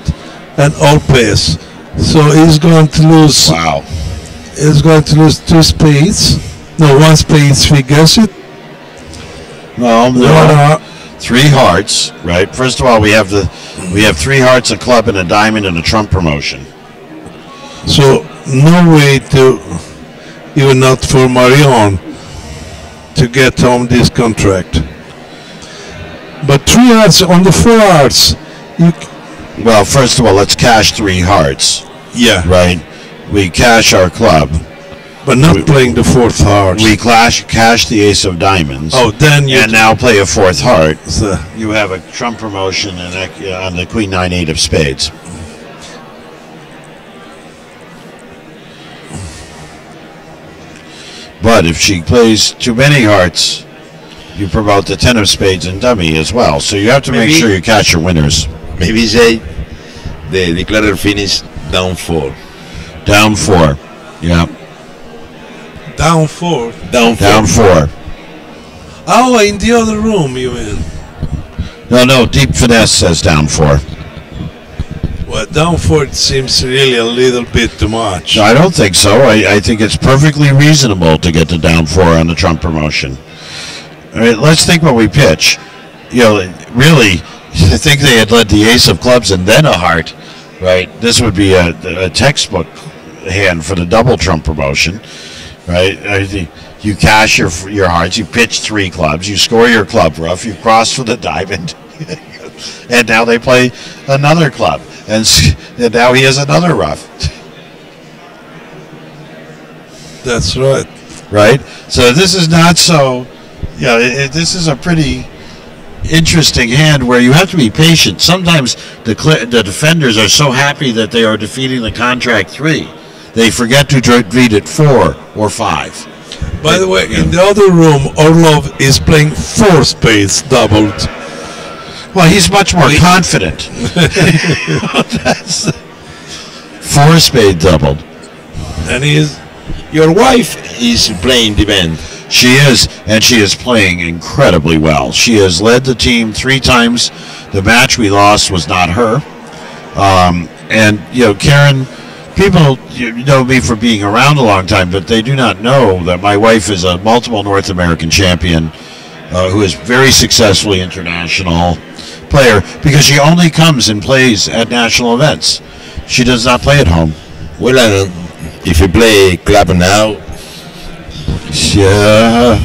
and all pairs. So he's going to lose. Wow. He's going to lose 2 spades. No, 1 spade figures it. No, there are 3 hearts, right? First of all, we have 3 hearts, a club, and a diamond, and a trump promotion. So no way to, even not for Marion, to get home this contract. But 3 hearts on the 4 hearts. Well, first of all, let's cash 3 hearts. Yeah. Right. We cash our club. But not playing the 4th heart. We cash the ace of diamonds. Oh, then you... And now play a 4th heart. So, you have a trump promotion and on the queen 9-8 of spades. But if she plays too many hearts, you promote the 10 of spades and dummy as well. So you have to make Maybe- sure you catch your winners. Maybe say the declarer finish down 4. Down 4. Yeah. Down 4. Down 4. Down 4. Oh, in the other room, you mean? No, Deep Finesse says down 4. Well, down 4 it seems really a little bit too much. No, I don't think so. I think it's perfectly reasonable to get to down 4 on the Trump promotion. I mean, let's think what we pitch. You know, really, I think they had led the ace of clubs and then a heart, right? This would be a textbook hand for the double Trump promotion, right? I think you cash your hearts, you pitch 3 clubs, you score your club rough, you cross for the diamond, and now they play another club, and now he has another rough. That's right. Right? So this is not so, you know, this is a pretty interesting hand where you have to be patient. Sometimes the defenders are so happy that they are defeating the contract 3, they forget to defeat it 4 or 5. By the way, in the other room, Orlov is playing 4 spades doubled. Well, he's much more confident. That's 4 spade doubled. And he's Your wife is playing the band. She is, and she is playing incredibly well. She has led the team 3 times. The match we lost was not her. And, you know, Karen, people know me for being around a long time, but they do not know that my wife is a multiple North American champion who is very successfully international player because she only comes and plays at national events. She does not play at home. Well, if you play club now, Yeah.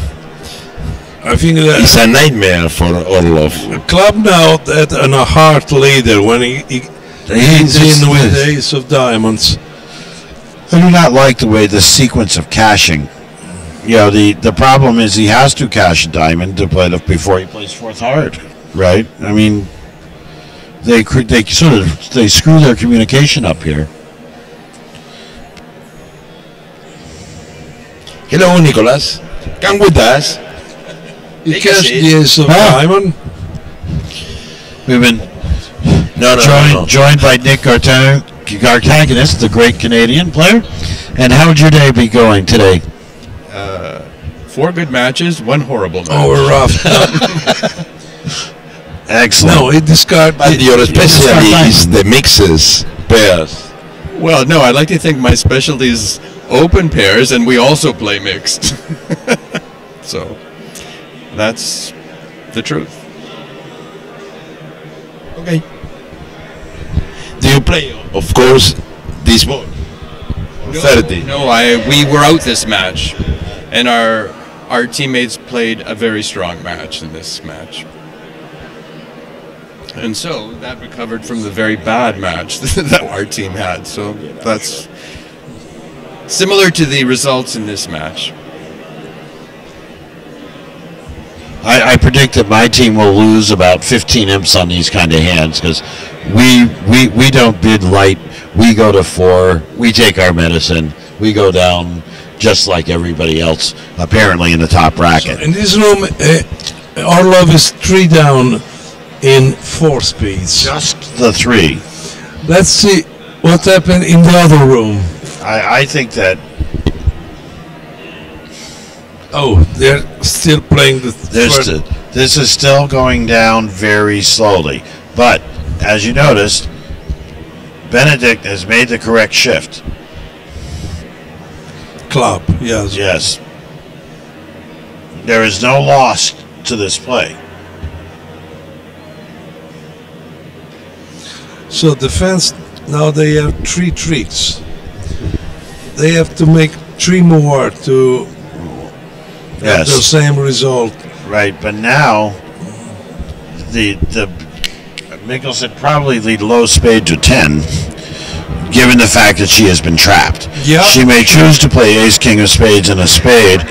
I think that it's a nightmare for Orlov. club now that and a heart later when he's in with the ace of diamonds. I do not like the way the sequence of cashing. You know, the problem is he has to cash a diamond to play before he plays 4th heart, right? I mean, they screw their communication up here. Hello, Nicolas. Come with us. He Take a cashed seat. the ace of diamond. We've been No. joined by Nick Gartagonis, the great Canadian player. And how would your day be going today? 4 good matches, 1 horrible match. Oh, we're rough. Excellent. No, it discarded. But your specialty is the mixes, pairs. Well, no, I like to think my specialty is open pairs, and we also play mixed. So, that's the truth. Okay. Do you play, of course, this board? 30. No, we were out this match, and our teammates played a very strong match in this match. And so that recovered from the very bad match that our team had. So that's similar to the results in this match. I predict that my team will lose about 15 imps on these kind of hands because we don't bid light. We go to 4. We take our medicine. We go down just like everybody else, apparently in the top bracket. In this room, Orlov is 3 down in 4 speeds. Just the 3. Let's see what happened in the other room. I think that They're still playing the third. this is still going down very slowly. But as you noticed, Benedict has made the correct shift. Club, yes. Yes. There is no loss to this play. So defense, now they have 3 tricks. They have to make 3 more to have the Yes. same result. Right, but now the Mickelson probably lead low spade to 10, given the fact that she has been trapped. Yeah. She may choose to play ace king of spades and a spade,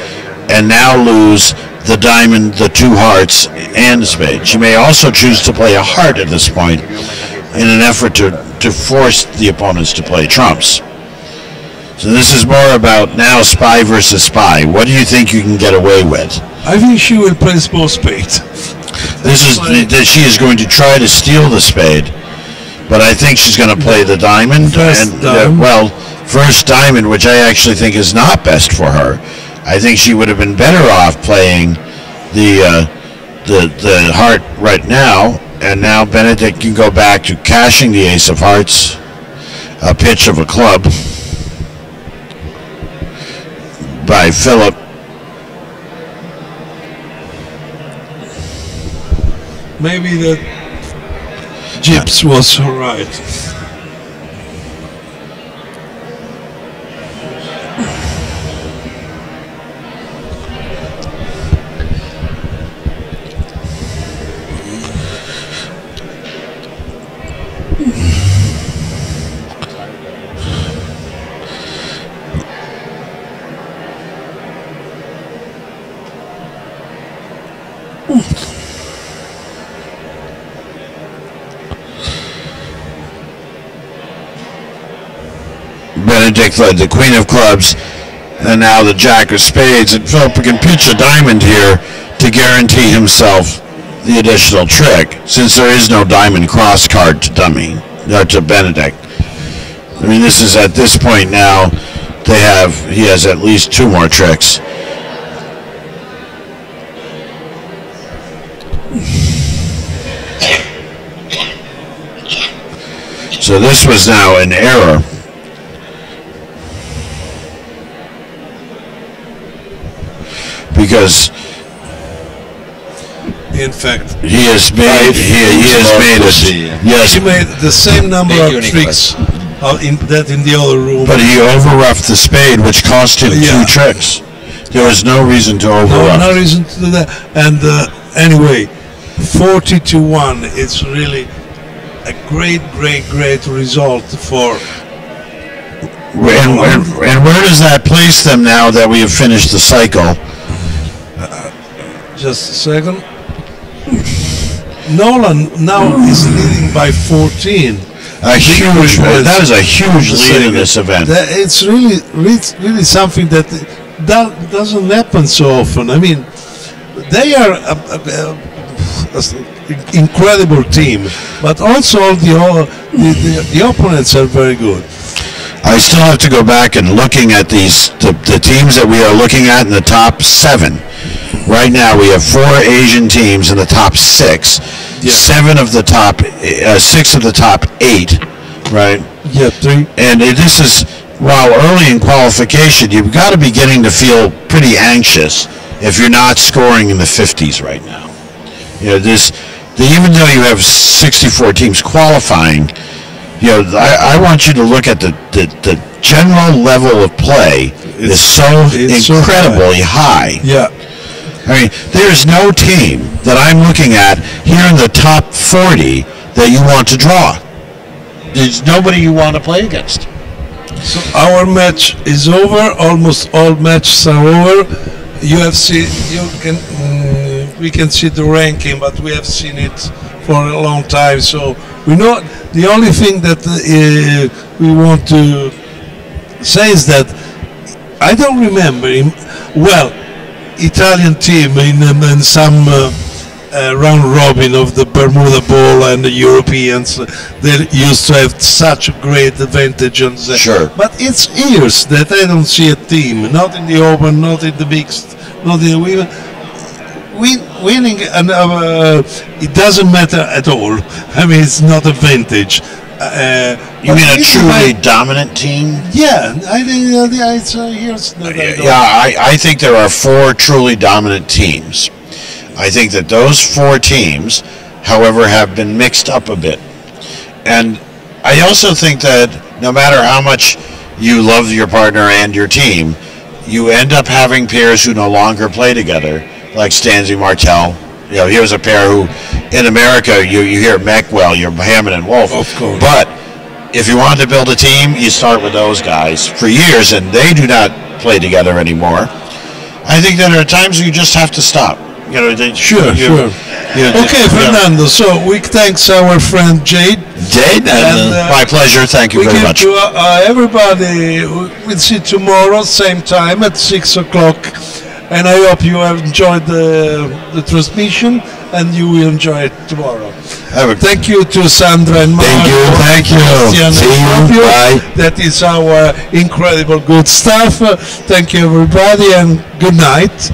and now lose the diamond, the 2 hearts, and the spade. She may also choose to play a heart at this point in an effort to force the opponents to play trumps. So this is more about now spy versus spy. What do you think you can get away with? I think she will play small spade. This is that she is going to try to steal the spade, but I think she's going to play the diamond. First diamond, which I actually think is not best for her. I think she would have been better off playing the heart right now, and now Benedict can go back to cashing the ace of hearts, a pitch of a club by Philip. Maybe the Gyps was all right. Benedict led the queen of clubs, and now the jack of spades, and Philip can pitch a diamond here to guarantee himself the additional trick, since there is no diamond cross card to to Benedict. I mean, this is at this point now, he has at least two more tricks. So this was now an error. Because in fact he has made he made the same number of tricks in the other room. But he overroughed the spade, which cost him two tricks. There was no reason to overruff. No reason to do that. And anyway, 40-1. It's really a great result for. And where does that place them now that we have finished the cycle? Just a second. Nolan now is leading by 14. That is a huge lead in this event. It's really something that doesn't happen so often. I mean, they are an incredible team, but also the opponents are very good. I still have to go back and looking at the teams that we are looking at in the top 7. Right now we have 4 Asian teams in the top 6. Yeah. 6 of the top 8, right? Yeah, 3. And this is, while early in qualification, you've got to be getting to feel pretty anxious if you're not scoring in the 50s right now. You know, even though you have 64 teams qualifying, you know, I want you to look at the general level of play is so incredibly high. Yeah. I mean, there's no team that I'm looking at here in the top 40 that you want to draw. There's nobody you want to play against. So our match is over. Almost all matches are over. We can see the ranking, but we have seen it for a long time. So we know the only thing that we want to say is that I don't remember him well. Italian team in some round robin of the Bermuda Bowl and the Europeans, they used to have such a great advantage on that. Sure. But it's years that I don't see a team, not in the Open, not in the mixed, not in the women. Winning, and it doesn't matter at all. I mean, it's not a vintage. You mean a truly dominant team? Yeah, I think it's here's. I think there are 4 truly dominant teams. I think that those 4 teams, however, have been mixed up a bit. And I also think that no matter how much you love your partner and your team, you end up having pairs who no longer play together, like Stanzi Martel. You know, here's a pair who, in America, you hear Meckwell, you're Hammond and Wolf. Of course. But if you want to build a team, you start with those guys for years, and they do not play together anymore. I think that there are times you just have to stop. You know, sure. Okay, Fernando. So we thanks our friend Jade. Jade, my pleasure. Thank you we very give much. to everybody. We'll see tomorrow, same time at 6 o'clock. And I hope you have enjoyed the transmission, and you will enjoy it tomorrow. Thank you to Sandra and Mark. Thank you. See you. Bye. That is our incredible good stuff. Thank you, everybody, and good night.